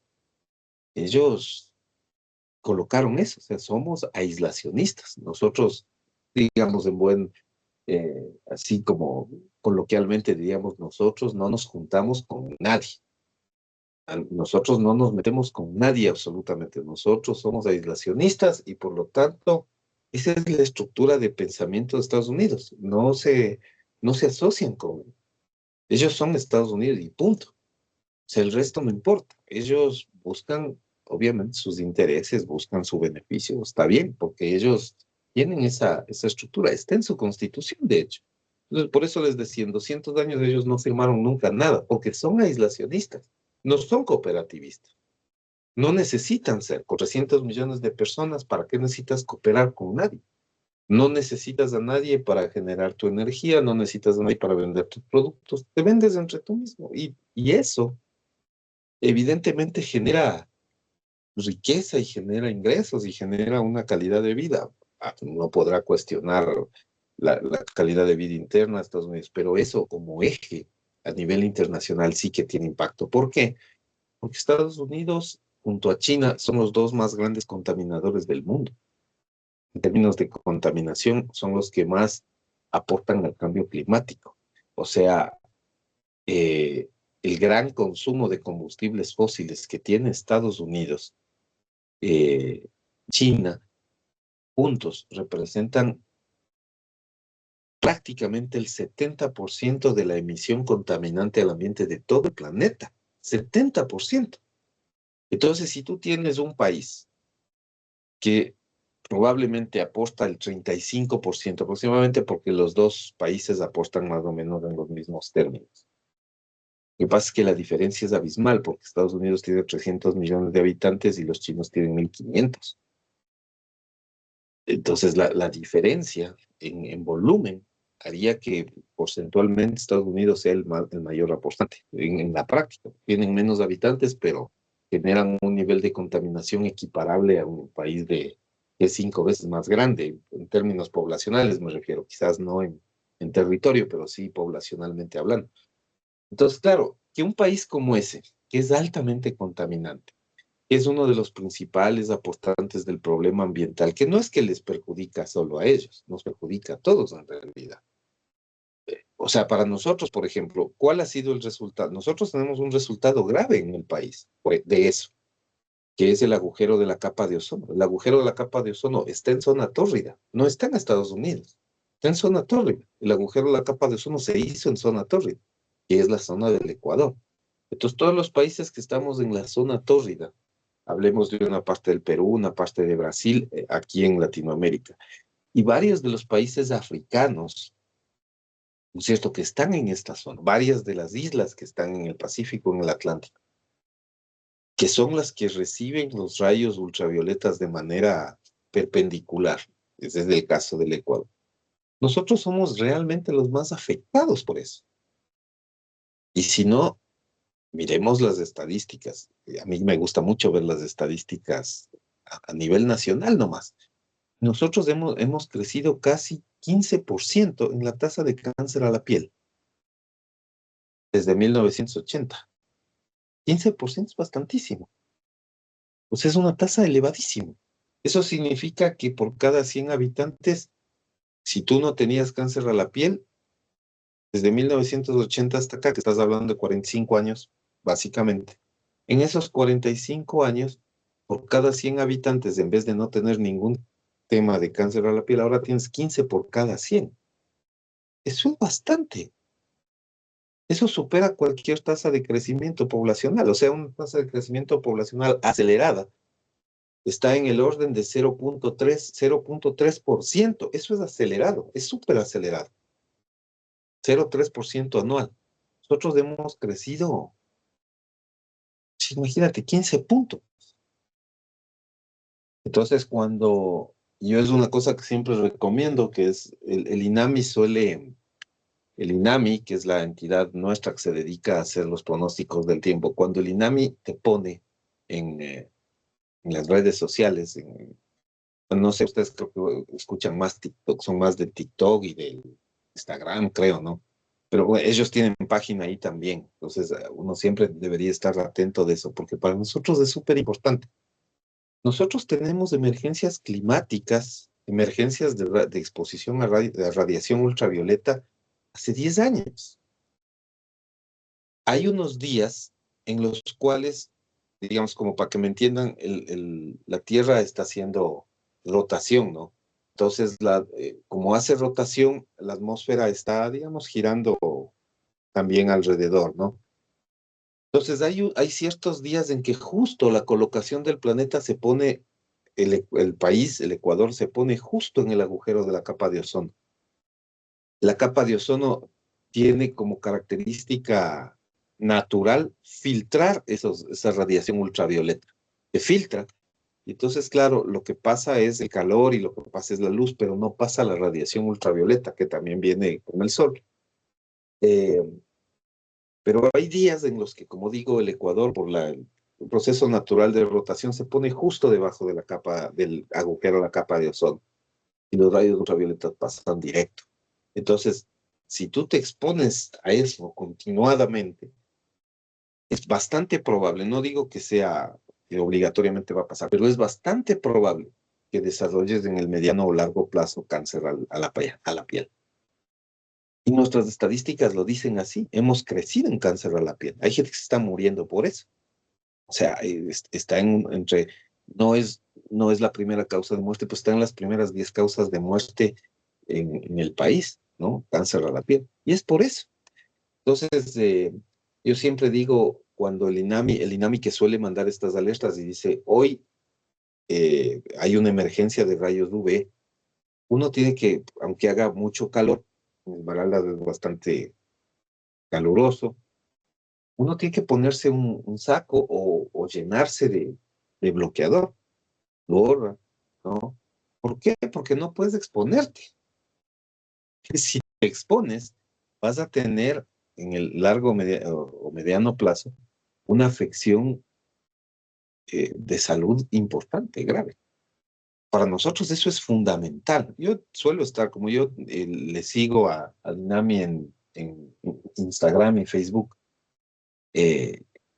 ellos colocaron eso, o sea, somos aislacionistas. Nosotros, digamos así como coloquialmente diríamos, nosotros no nos juntamos con nadie. Nosotros no nos metemos con nadie absolutamente. Nosotros somos aislacionistas y por lo tanto, esa es la estructura de pensamiento de Estados Unidos. No se asocian con ellos, son Estados Unidos y punto. O sea, el resto no importa. Ellos buscan, obviamente, sus intereses, buscan su beneficio. Está bien, porque ellos tienen esa estructura. Está en su constitución, de hecho. Entonces, por eso les decía, en 200 años ellos no firmaron nunca nada, porque son aislacionistas, no son cooperativistas. No necesitan ser con 300 millones de personas. ¿Para qué necesitas cooperar con nadie? No necesitas a nadie para generar tu energía, no necesitas a nadie para vender tus productos. Te vendes entre tú mismo. Y eso evidentemente genera riqueza y genera ingresos y genera una calidad de vida. No podrá cuestionar la calidad de vida interna de Estados Unidos, pero eso como eje a nivel internacional sí que tiene impacto. ¿Por qué? Porque Estados Unidos junto a China son los dos más grandes contaminadores del mundo. En términos de contaminación, son los que más aportan al cambio climático. O sea, el gran consumo de combustibles fósiles que tiene Estados Unidos, China, juntos representan prácticamente el 70% de la emisión contaminante al ambiente de todo el planeta. 70%. Entonces, si tú tienes un país que probablemente aporta el 35% aproximadamente, porque los dos países aportan más o menos en los mismos términos. Lo que pasa es que la diferencia es abismal, porque Estados Unidos tiene 300 millones de habitantes y los chinos tienen 1.500. Entonces, la diferencia en volumen haría que porcentualmente Estados Unidos sea el mayor aportante. En la práctica, tienen menos habitantes, pero generan un nivel de contaminación equiparable a un país que es 5 veces más grande, en términos poblacionales me refiero, quizás no en territorio, pero sí poblacionalmente hablando. Entonces, claro, que un país como ese, que es altamente contaminante, es uno de los principales aportantes del problema ambiental, que no es que les perjudica solo a ellos, nos perjudica a todos en realidad. O sea, para nosotros, por ejemplo, ¿cuál ha sido el resultado? Nosotros tenemos un resultado grave en el país de eso, que es el agujero de la capa de ozono. El agujero de la capa de ozono está en zona tórrida, no está en Estados Unidos, está en zona tórrida. El agujero de la capa de ozono se hizo en zona tórrida, que es la zona del Ecuador. Entonces, todos los países que estamos en la zona tórrida, hablemos de una parte del Perú, una parte de Brasil, aquí en Latinoamérica, y varios de los países africanos, ¿no es cierto?, que están en esta zona, varias de las islas que están en el Pacífico, en el Atlántico, que son las que reciben los rayos ultravioletas de manera perpendicular. Ese es el caso del Ecuador. Nosotros somos realmente los más afectados por eso. Y si no, miremos las estadísticas. A mí me gusta mucho ver las estadísticas a nivel nacional nomás. Nosotros hemos crecido casi 15% en la tasa de cáncer a la piel desde 1980. 15% es bastantísimo. O sea, es una tasa elevadísima. Eso significa que por cada 100 habitantes, si tú no tenías cáncer a la piel, desde 1980 hasta acá, que estás hablando de 45 años, básicamente, en esos 45 años, por cada 100 habitantes, en vez de no tener ningún tema de cáncer a la piel, ahora tienes 15 por cada 100. Eso es bastante. Eso supera cualquier tasa de crecimiento poblacional. O sea, una tasa de crecimiento poblacional acelerada está en el orden de 0.3%. Eso es acelerado, es súper acelerado. 0.3% anual. Nosotros hemos crecido, sí, imagínate, 15 puntos. Entonces, yo es una cosa que siempre recomiendo, que es el INAMI el INAMI, que es la entidad nuestra que se dedica a hacer los pronósticos del tiempo, cuando el INAMI te pone en las redes sociales, no sé, ustedes creo que escuchan más TikTok, son más de TikTok y de Instagram, creo, ¿no? Pero bueno, ellos tienen página ahí también, entonces uno siempre debería estar atento de eso, porque para nosotros es súper importante. Nosotros tenemos emergencias climáticas, emergencias de exposición a radiación ultravioleta hace 10 años. Hay unos días en los cuales, digamos, como para que me entiendan, la Tierra está haciendo rotación, ¿no? Entonces, como hace rotación, la atmósfera está, digamos, girando también alrededor, ¿no? Entonces, hay ciertos días en que justo la colocación del planeta se pone, el país, el Ecuador, se pone justo en el agujero de la capa de ozono. La capa de ozono tiene como característica natural filtrar esa radiación ultravioleta. Se filtra. Y entonces, claro, lo que pasa es el calor y lo que pasa es la luz, pero no pasa la radiación ultravioleta, que también viene con el sol. Pero hay días en los que, como digo, el Ecuador, por el proceso natural de rotación, se pone justo debajo de la capa, del agujero, la capa de ozono. Y los rayos ultravioletas pasan directo. Entonces, si tú te expones a eso continuadamente, es bastante probable, no digo que sea que obligatoriamente va a pasar, pero es bastante probable que desarrolles en el mediano o largo plazo cáncer a la piel. Y nuestras estadísticas lo dicen así, hemos crecido en cáncer a la piel. Hay gente que se está muriendo por eso. O sea, está no es la primera causa de muerte, pues está en las primeras 10 causas de muerte en el país, ¿no? Cáncer a la piel. Y es por eso. Entonces, yo siempre digo, cuando el INAMI que suele mandar estas alertas y dice, hoy hay una emergencia de rayos UV, uno tiene que, aunque haga mucho calor, en Esmeraldas es bastante caluroso, uno tiene que ponerse un saco o llenarse de bloqueador, gorra, ¿no? ¿Por qué? Porque no puedes exponerte. Si te expones, vas a tener en el largo o mediano plazo una afección de salud importante, grave. Para nosotros eso es fundamental. Yo suelo estar, como yo le sigo a Dinami en Instagram y Facebook,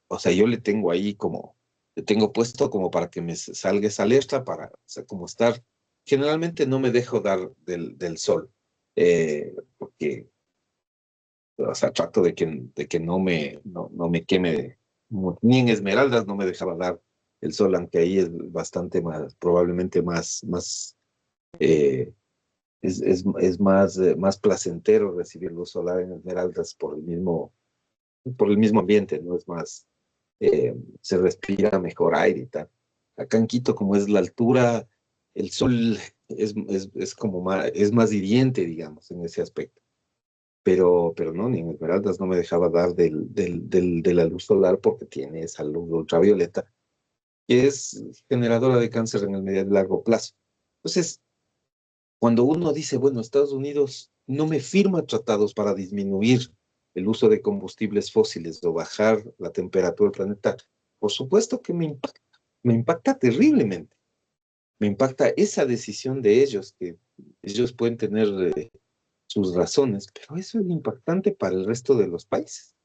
o sea, yo le tengo ahí como, le tengo puesto como para que me salga esa alerta, para, o sea, como estar, generalmente no me dejo dar del sol, porque, o sea, trato de que no me queme, ni en Esmeraldas no me dejaba dar el sol, aunque ahí es bastante más, probablemente más es más, más placentero recibir luz solar en Esmeraldas por el mismo ambiente, ¿no? Es más, se respira mejor aire y tal. Acá en Quito, como es la altura, el sol es como más, es más hiriente, digamos, en ese aspecto. Pero no, ni en Esmeraldas no me dejaba dar de la luz solar porque tiene esa luz ultravioleta, que es generadora de cáncer en el medio y largo plazo. Entonces, cuando uno dice, bueno, Estados Unidos no me firma tratados para disminuir el uso de combustibles fósiles o bajar la temperatura del planeta, por supuesto que me impacta terriblemente. Me impacta esa decisión de ellos, que ellos pueden tener sus razones, pero eso es impactante para el resto de los países,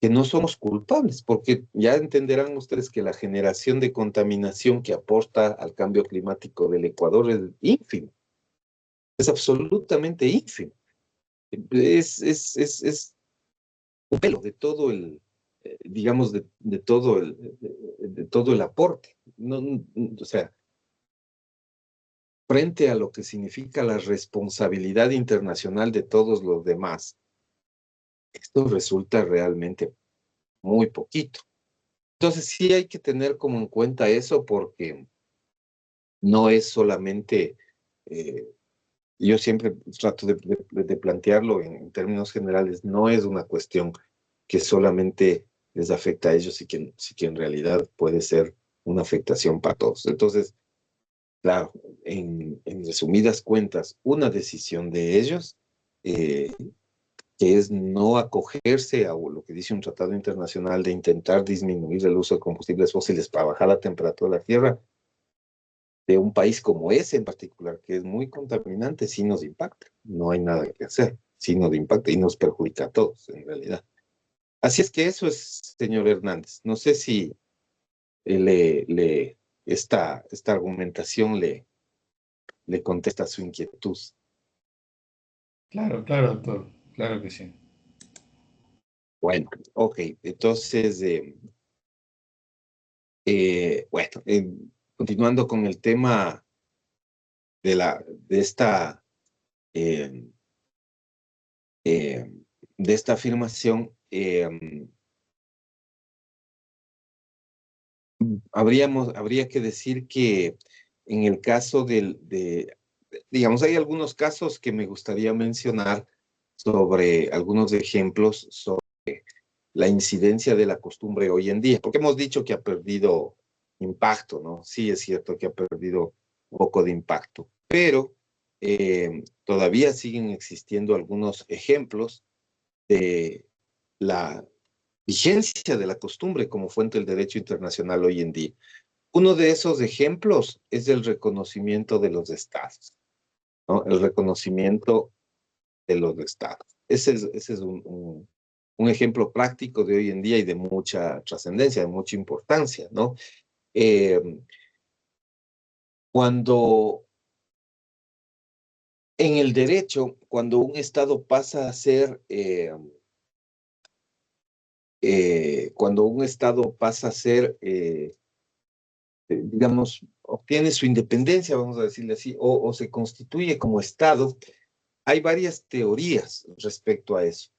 que no somos culpables, porque ya entenderán ustedes que la generación de contaminación que aporta al cambio climático del Ecuador es ínfima. Es absolutamente ínfimo. Es un pelo de todo el, digamos, de todo el aporte. No, o sea, frente a lo que significa la responsabilidad internacional de todos los demás, esto resulta realmente muy poquito. Entonces sí hay que tener como en cuenta eso, porque no es solamente, yo siempre trato de plantearlo en términos generales, no es una cuestión que solamente les afecta a ellos, sí que en realidad puede ser una afectación para todos. Entonces, claro, en resumidas cuentas, una decisión de ellos, eh, que es no acogerse a lo que dice un tratado internacional de intentar disminuir el uso de combustibles fósiles para bajar la temperatura de la Tierra, de un país como ese en particular, que es muy contaminante, sí nos impacta. No hay nada que hacer, sí nos impacta y nos perjudica a todos, en realidad. Así es que eso es, señor Hernández. No sé si esta argumentación le contesta su inquietud. Claro, claro, doctor, claro que sí. Bueno, ok, entonces, bueno, continuando con el tema de esta, eh, eh, de esta afirmación, habría que decir que en el caso digamos, hay algunos casos que me gustaría mencionar sobre algunos ejemplos sobre la incidencia de la costumbre hoy en día, porque hemos dicho que ha perdido impacto, ¿no? Sí es cierto que ha perdido un poco de impacto, pero todavía siguen existiendo algunos ejemplos de la vigencia de la costumbre como fuente del derecho internacional hoy en día. Uno de esos ejemplos es el reconocimiento de los estados, ¿no? El reconocimiento de los estados. Ese es un ejemplo práctico de hoy en día y de mucha trascendencia, de mucha importancia, ¿no? Eh, cuando en el derecho, cuando un estado pasa a ser, cuando un estado pasa a ser, digamos, obtiene su independencia, vamos a decirle así, o se constituye como estado, hay varias teorías respecto a eso.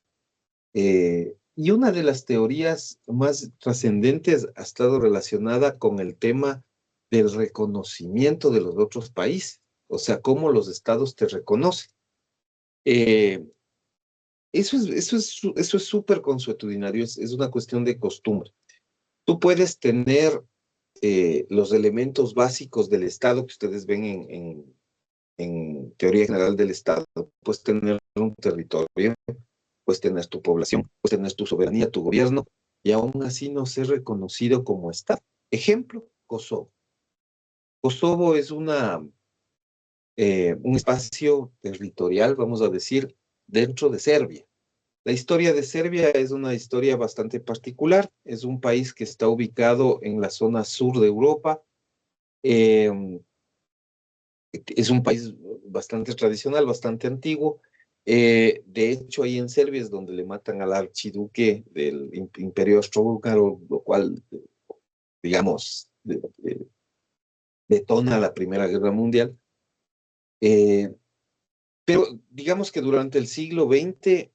Y una de las teorías más trascendentes ha estado relacionada con el tema del reconocimiento de los otros países, o sea, cómo los estados te reconocen. Eh, eso es súper consuetudinario, es una cuestión de costumbre. Tú puedes tener los elementos básicos del Estado que ustedes ven en teoría general del Estado. Puedes tener un territorio, puedes tener tu población, puedes tener tu soberanía, tu gobierno, y aún así no ser reconocido como Estado. Ejemplo, Kosovo. Kosovo es un espacio territorial, vamos a decir, dentro de Serbia. La historia de Serbia es una historia bastante particular. Es un país que está ubicado en la zona sur de Europa. Eh, es un país bastante tradicional, bastante antiguo. De hecho, ahí en Serbia es donde le matan al archiduque del Imperio Austrohúngaro, lo cual, digamos, detona la Primera Guerra Mundial. Eh, pero digamos que durante el siglo XX,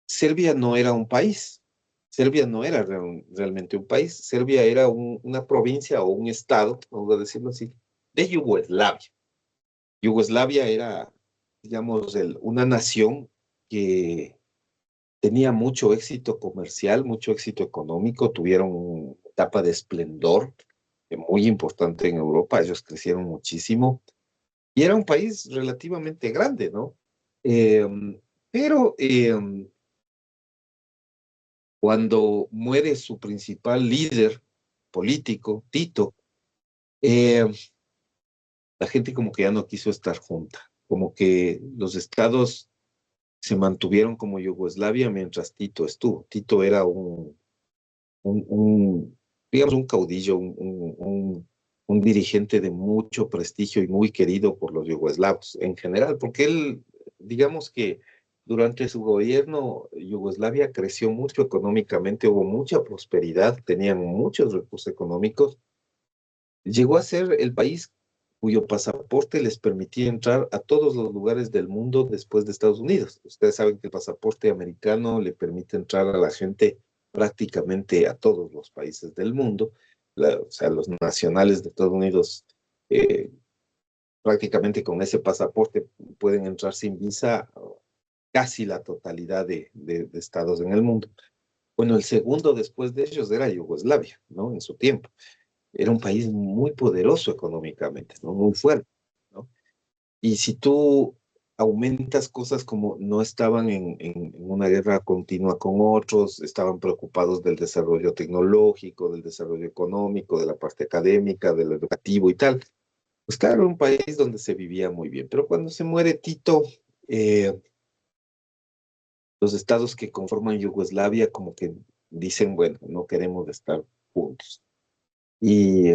Serbia no era un país. Serbia no era realmente un país. Serbia era una provincia o un estado, vamos a decirlo así, de Yugoslavia. Yugoslavia era, digamos, una nación que tenía mucho éxito comercial, mucho éxito económico, tuvieron una etapa de esplendor muy importante en Europa, ellos crecieron muchísimo y era un país relativamente grande, ¿no? Eh, pero cuando muere su principal líder político, Tito, eh, la gente como que ya no quiso estar junta, como que los estados se mantuvieron como Yugoslavia mientras Tito estuvo. Tito era digamos, un caudillo, un dirigente de mucho prestigio y muy querido por los yugoslavos en general, porque él, digamos que durante su gobierno, Yugoslavia creció mucho económicamente, hubo mucha prosperidad, tenían muchos recursos económicos. Llegó a ser el país cuyo pasaporte les permitía entrar a todos los lugares del mundo después de Estados Unidos. Ustedes saben que el pasaporte americano le permite entrar a la gente prácticamente a todos los países del mundo. O sea, los nacionales de Estados Unidos eh, prácticamente con ese pasaporte pueden entrar sin visa casi la totalidad de estados en el mundo. Bueno, el segundo después de ellos era Yugoslavia, ¿no? En su tiempo era un país muy poderoso económicamente, ¿no? Muy fuerte, ¿no? Y si tú aumentas cosas como no estaban en una guerra continua con otros, estaban preocupados del desarrollo tecnológico, del desarrollo económico, de la parte académica, del educativo y tal, pues claro, era un país donde se vivía muy bien. Pero cuando se muere Tito, eh, los estados que conforman Yugoslavia como que dicen, bueno, no queremos estar juntos. Y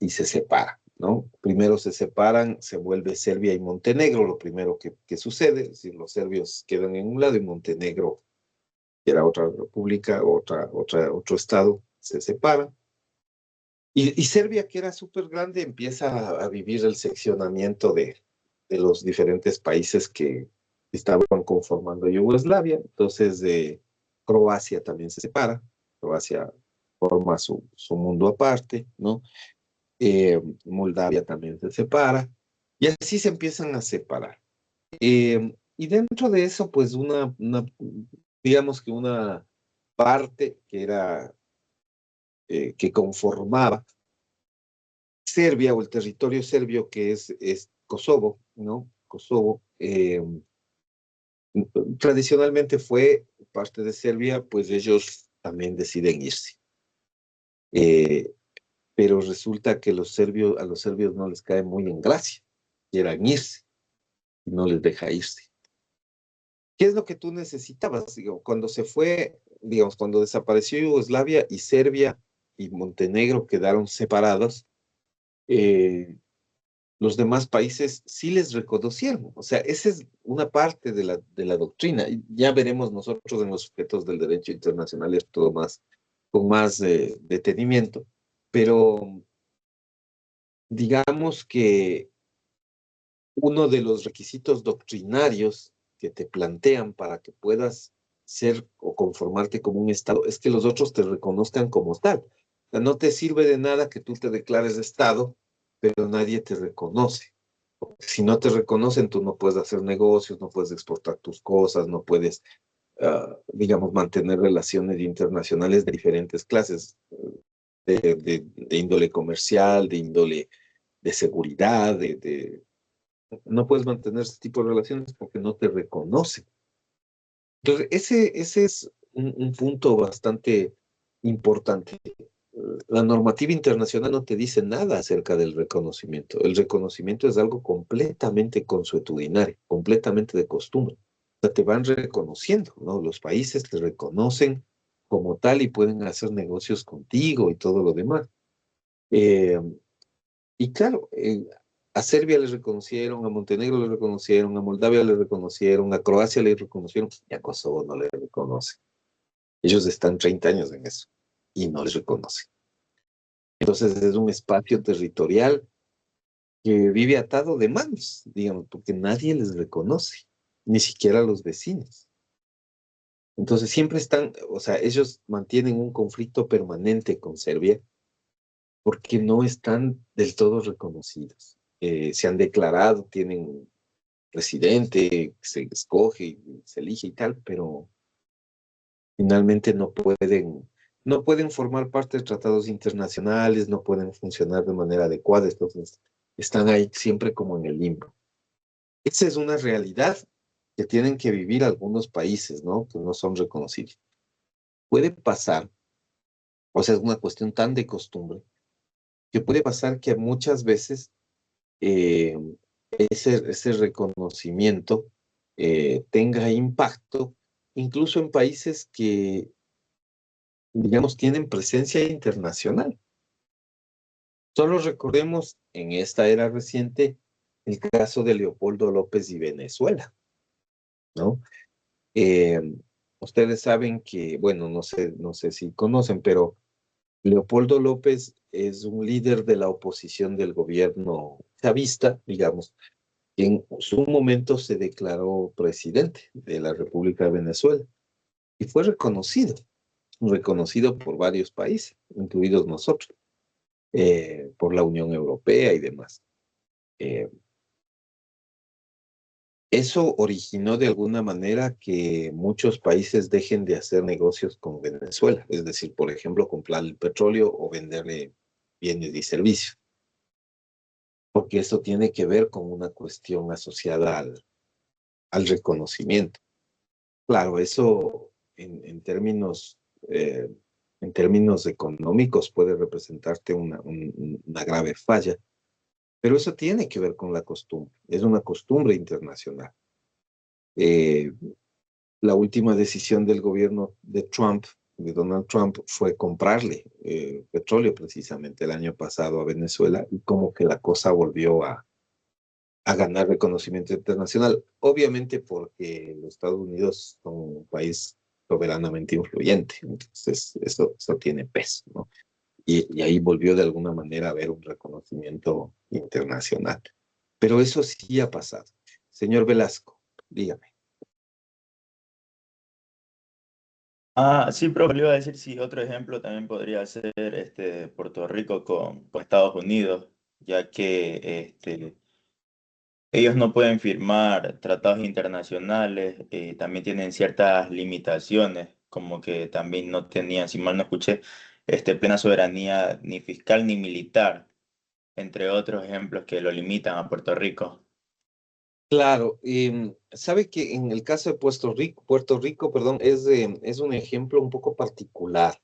se separa, ¿no? Primero se separan, se vuelve Serbia y Montenegro, lo primero que sucede, es decir, los serbios quedan en un lado y Montenegro, que era otra república, otro estado, se separa. Y Serbia, que era súper grande, empieza a vivir el seccionamiento de los diferentes países que estaban conformando Yugoslavia. Entonces, Croacia también se separa, Croacia forma su mundo aparte, ¿no? Moldavia también se separa, y así se empiezan a separar. Y dentro de eso, pues digamos que una parte que era, que conformaba Serbia o el territorio serbio que es Kosovo, ¿no? Kosovo, tradicionalmente fue parte de Serbia, pues ellos también deciden irse. Eh, pero resulta que a los serbios no les cae muy en gracia, quieran irse y no les deja irse. ¿Qué es lo que tú necesitabas? Digo, cuando se fue, digamos, cuando desapareció Yugoslavia y Serbia y Montenegro quedaron separados, eh, los demás países sí les reconocieron. O sea, esa es una parte de la doctrina. Y ya veremos nosotros en los sujetos del derecho internacional esto más, con más detenimiento. Pero digamos que uno de los requisitos doctrinarios que te plantean para que puedas ser o conformarte como un Estado es que los otros te reconozcan como tal. sea, no te sirve de nada que tú te declares Estado, pero nadie te reconoce. Si no te reconocen, tú no puedes hacer negocios, no puedes exportar tus cosas, no puedes, digamos, mantener relaciones internacionales de diferentes clases, de índole comercial, de índole de seguridad, no puedes mantener ese tipo de relaciones porque no te reconocen. Entonces, ese es un punto bastante importante. La normativa internacional no te dice nada acerca del reconocimiento. El reconocimiento es algo completamente consuetudinario, completamente de costumbre. O sea, te van reconociendo, ¿no? Los países te reconocen como tal y pueden hacer negocios contigo y todo lo demás. Eh, y claro, a Serbia le reconocieron, a Montenegro le reconocieron, a Moldavia le reconocieron, a Croacia le reconocieron, y a Kosovo no le reconocen. Ellos están 30 años en eso y no les reconocen. Entonces es un espacio territorial que vive atado de manos, digamos, porque nadie les reconoce, ni siquiera los vecinos. Entonces siempre están, o sea, ellos mantienen un conflicto permanente con Serbia porque no están del todo reconocidos. Se han declarado, tienen presidente, se escoge, se elige y tal, pero finalmente no pueden formar parte de tratados internacionales, no pueden funcionar de manera adecuada, entonces están ahí siempre como en el limbo. Esa es una realidad que tienen que vivir algunos países, ¿no? Que no son reconocidos. Puede pasar, o sea, es una cuestión tan de costumbre, que puede pasar que muchas veces eh, ese reconocimiento tenga impacto incluso en países que, digamos, tienen presencia internacional. Solo recordemos en esta era reciente el caso de Leopoldo López y Venezuela, ¿no? Eh, ustedes saben que, bueno, no sé si conocen, pero Leopoldo López es un líder de la oposición del gobierno chavista, digamos, que en su momento se declaró presidente de la República de Venezuela y fue reconocido por varios países, incluidos nosotros, por la Unión Europea y demás. Eh, Eso originó de alguna manera que muchos países dejen de hacer negocios con Venezuela, es decir, por ejemplo, comprar el petróleo o venderle bienes y servicios, porque eso tiene que ver con una cuestión asociada al reconocimiento. Claro, eso eh, en términos económicos puede representarte una grave falla, pero eso tiene que ver con la costumbre, es una costumbre internacional. Eh, la última decisión del gobierno de Trump, de Donald Trump, fue comprarle petróleo precisamente el año pasado a Venezuela y como que la cosa volvió a ganar reconocimiento internacional, obviamente porque los Estados Unidos son un país soberanamente influyente, entonces eso tiene peso, ¿no? Y ahí volvió de alguna manera a haber un reconocimiento internacional. Pero eso sí ha pasado. Señor Velasco, dígame. Sí, profe, le iba a decir si otro ejemplo también podría ser Puerto Rico con Estados Unidos, ya que ellos no pueden firmar tratados internacionales, también tienen ciertas limitaciones, como que también no tenían, si mal no escuché, plena soberanía ni fiscal ni militar, entre otros ejemplos que lo limitan a Puerto Rico. Claro, sabe que en el caso de Puerto Rico, perdón, es un ejemplo un poco particular.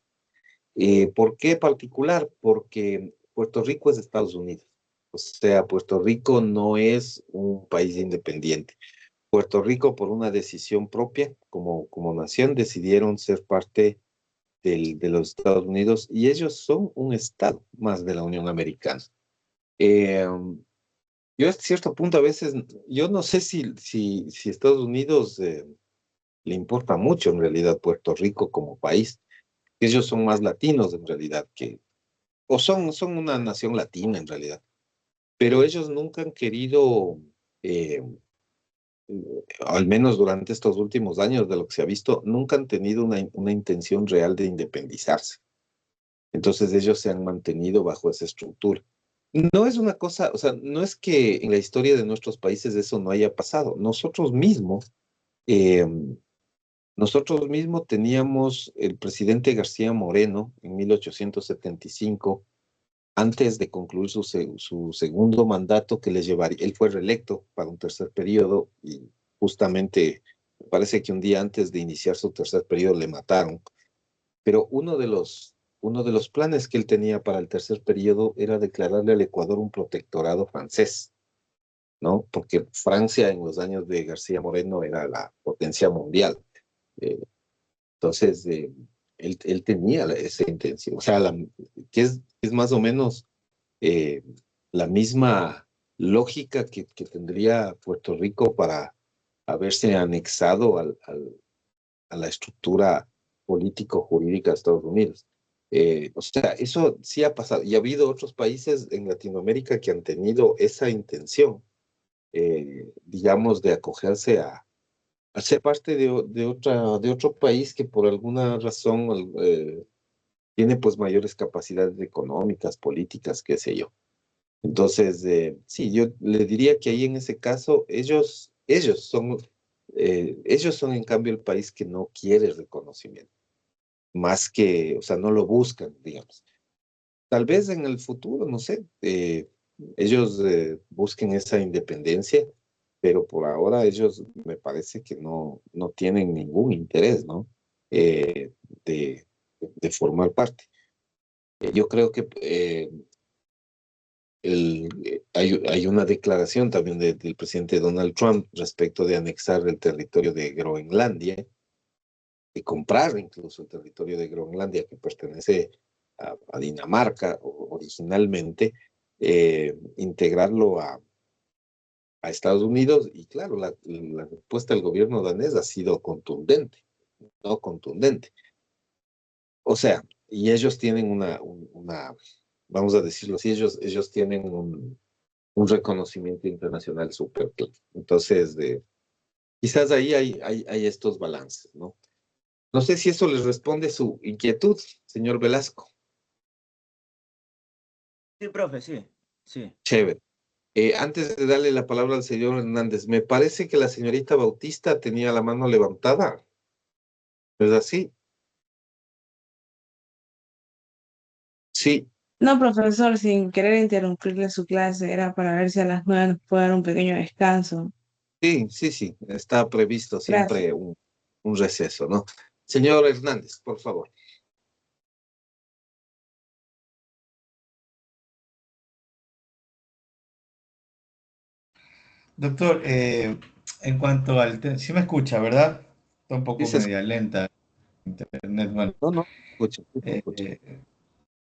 ¿Por qué particular? Porque Puerto Rico es de Estados Unidos. O sea, Puerto Rico no es un país independiente. Puerto Rico, por una decisión propia, como nación, decidieron ser parte de los Estados Unidos y ellos son un estado más de la Unión Americana. Eh, yo a cierto punto a veces, yo no sé si Estados Unidos le importa mucho en realidad Puerto Rico como país. Ellos son más latinos en realidad o son una nación latina en realidad, pero ellos nunca han querido, eh, al menos durante estos últimos años de lo que se ha visto, nunca han tenido una intención real de independizarse. Entonces ellos se han mantenido bajo esa estructura. No es una cosa, o sea, no es que en la historia de nuestros países eso no haya pasado. Eh, nosotros mismos teníamos el presidente García Moreno en 1875, antes de concluir su segundo mandato que le llevaría, él fue reelecto para un tercer periodo y justamente me parece que un día antes de iniciar su tercer periodo le mataron. Pero uno de los planes que él tenía para el tercer periodo era declararle al Ecuador un protectorado francés, ¿no? Porque Francia en los años de García Moreno era la potencia mundial. Eh, entonces, él tenía esa intención, o sea, que es más o menos eh, la misma lógica que tendría Puerto Rico para haberse anexado a la estructura político-jurídica de Estados Unidos. O sea, eso sí ha pasado y ha habido otros países en Latinoamérica que han tenido esa intención, digamos, de acogerse a ser parte de otro país que por alguna razón tiene pues mayores capacidades económicas, políticas, qué sé yo. Entonces, sí, yo le diría que ahí en ese caso ellos son en cambio el país que no quiere reconocimiento, más que, o sea, no lo buscan, digamos. Tal vez en el futuro, no sé, ellos busquen esa independencia, pero por ahora ellos me parece que no tienen ningún interés, ¿no? De, de formar parte. Yo creo que hay una declaración también del presidente Donald Trump respecto de anexar el territorio de Groenlandia, de comprar incluso el territorio de Groenlandia que pertenece a Dinamarca originalmente, integrarlo a Estados Unidos. Y claro, la respuesta del gobierno danés ha sido contundente, no contundente. O sea, y ellos tienen vamos a decirlo así, ellos tienen un reconocimiento internacional súper claro. Entonces, quizás ahí hay estos balances, ¿no? No sé si eso les responde su inquietud, señor Velasco. Sí, profe, sí, sí. Chévere. Antes de darle la palabra al señor Hernández, me parece que la señorita Bautista tenía la mano levantada. ¿Es así? Sí, No, profesor, sin querer interrumpirle su clase, era para ver si a las 9 nos puede dar un pequeño descanso. sí. Está previsto Gracias. siempre un receso, ¿no? Señor Hernández, por favor. Doctor, en cuanto al sí me escucha, ¿verdad? Está un poco Dices, media lenta internet. Bueno, no, escucha, eh, escucha. eh,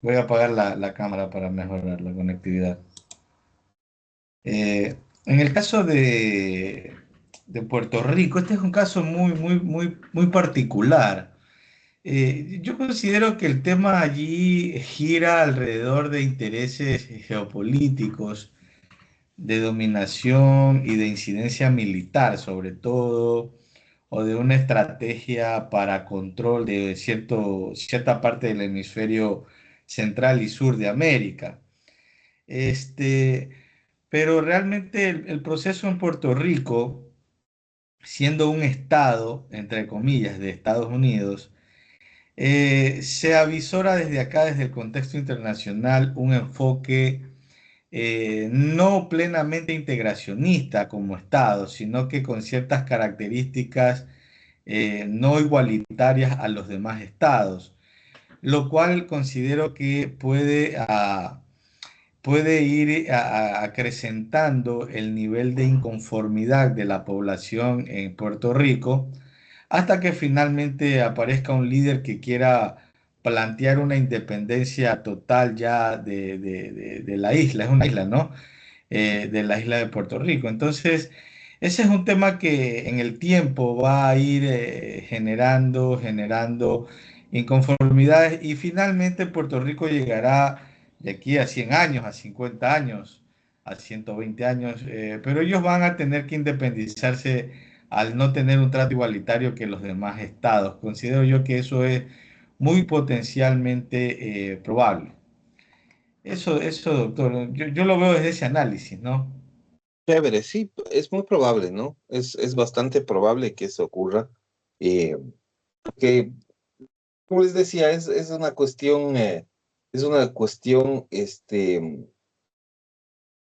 voy a apagar la cámara para mejorar la conectividad. En el caso de Puerto Rico, este es un caso muy particular. Yo considero que el tema allí gira alrededor de intereses geopolíticos, de dominación y de incidencia militar, sobre todo, o de una estrategia para control de cierta parte del hemisferio central y sur de América. Este, pero realmente el proceso en Puerto Rico, siendo un estado, entre comillas, de Estados Unidos, se avisora desde acá, desde el contexto internacional, un enfoque no plenamente integracionista como Estado, sino que con ciertas características no igualitarias a los demás estados, lo cual considero que puede ir acrecentando el nivel de inconformidad de la población en Puerto Rico hasta que finalmente aparezca un líder que quiera plantear una independencia total ya de la isla, es una isla, ¿no? De la isla de Puerto Rico. Entonces, ese es un tema que en el tiempo va a ir generando inconformidades y finalmente Puerto Rico llegará de aquí a 100 años, a 50 años, a 120 años, pero ellos van a tener que independizarse al no tener un trato igualitario que los demás estados. Considero yo que eso es muy potencialmente probable. Eso, doctor, yo lo veo desde ese análisis, ¿no? Chévere, sí, es muy probable, ¿no? Es bastante probable que eso ocurra. Eh, que, como les decía, es una cuestión,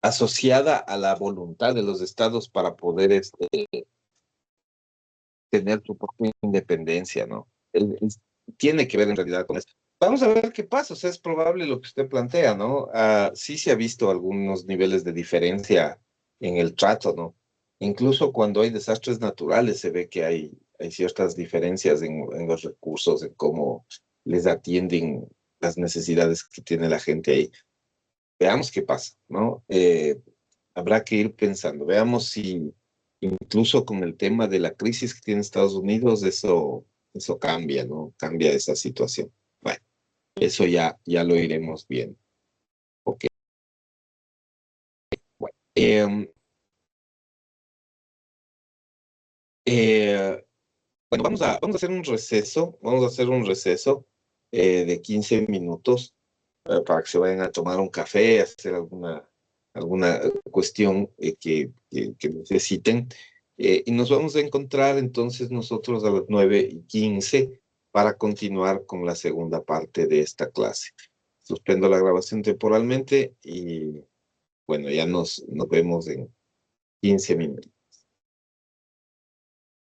asociada a la voluntad de los estados para poder, tener su propia independencia, ¿no? Tiene que ver en realidad con eso. Vamos a ver qué pasa, o sea, es probable lo que usted plantea, ¿no? Sí se ha visto algunos niveles de diferencia en el trato, ¿no? Incluso cuando hay desastres naturales se ve que hay ciertas diferencias en los recursos, en cómo les atienden las necesidades que tiene la gente ahí. Veamos qué pasa, ¿no? Habrá que ir pensando, veamos si incluso con el tema de la crisis que tiene Estados Unidos, eso cambia, ¿no? Cambia esa situación. Bueno, eso ya lo iremos viendo. Ok. Bueno, bueno, vamos a hacer un receso, de 15 minutos para que se vayan a tomar un café, hacer alguna cuestión que necesiten. Y nos vamos a encontrar entonces nosotros a las 9:15 para continuar con la segunda parte de esta clase. Suspendo la grabación temporalmente y bueno, ya nos vemos en 15 minutos.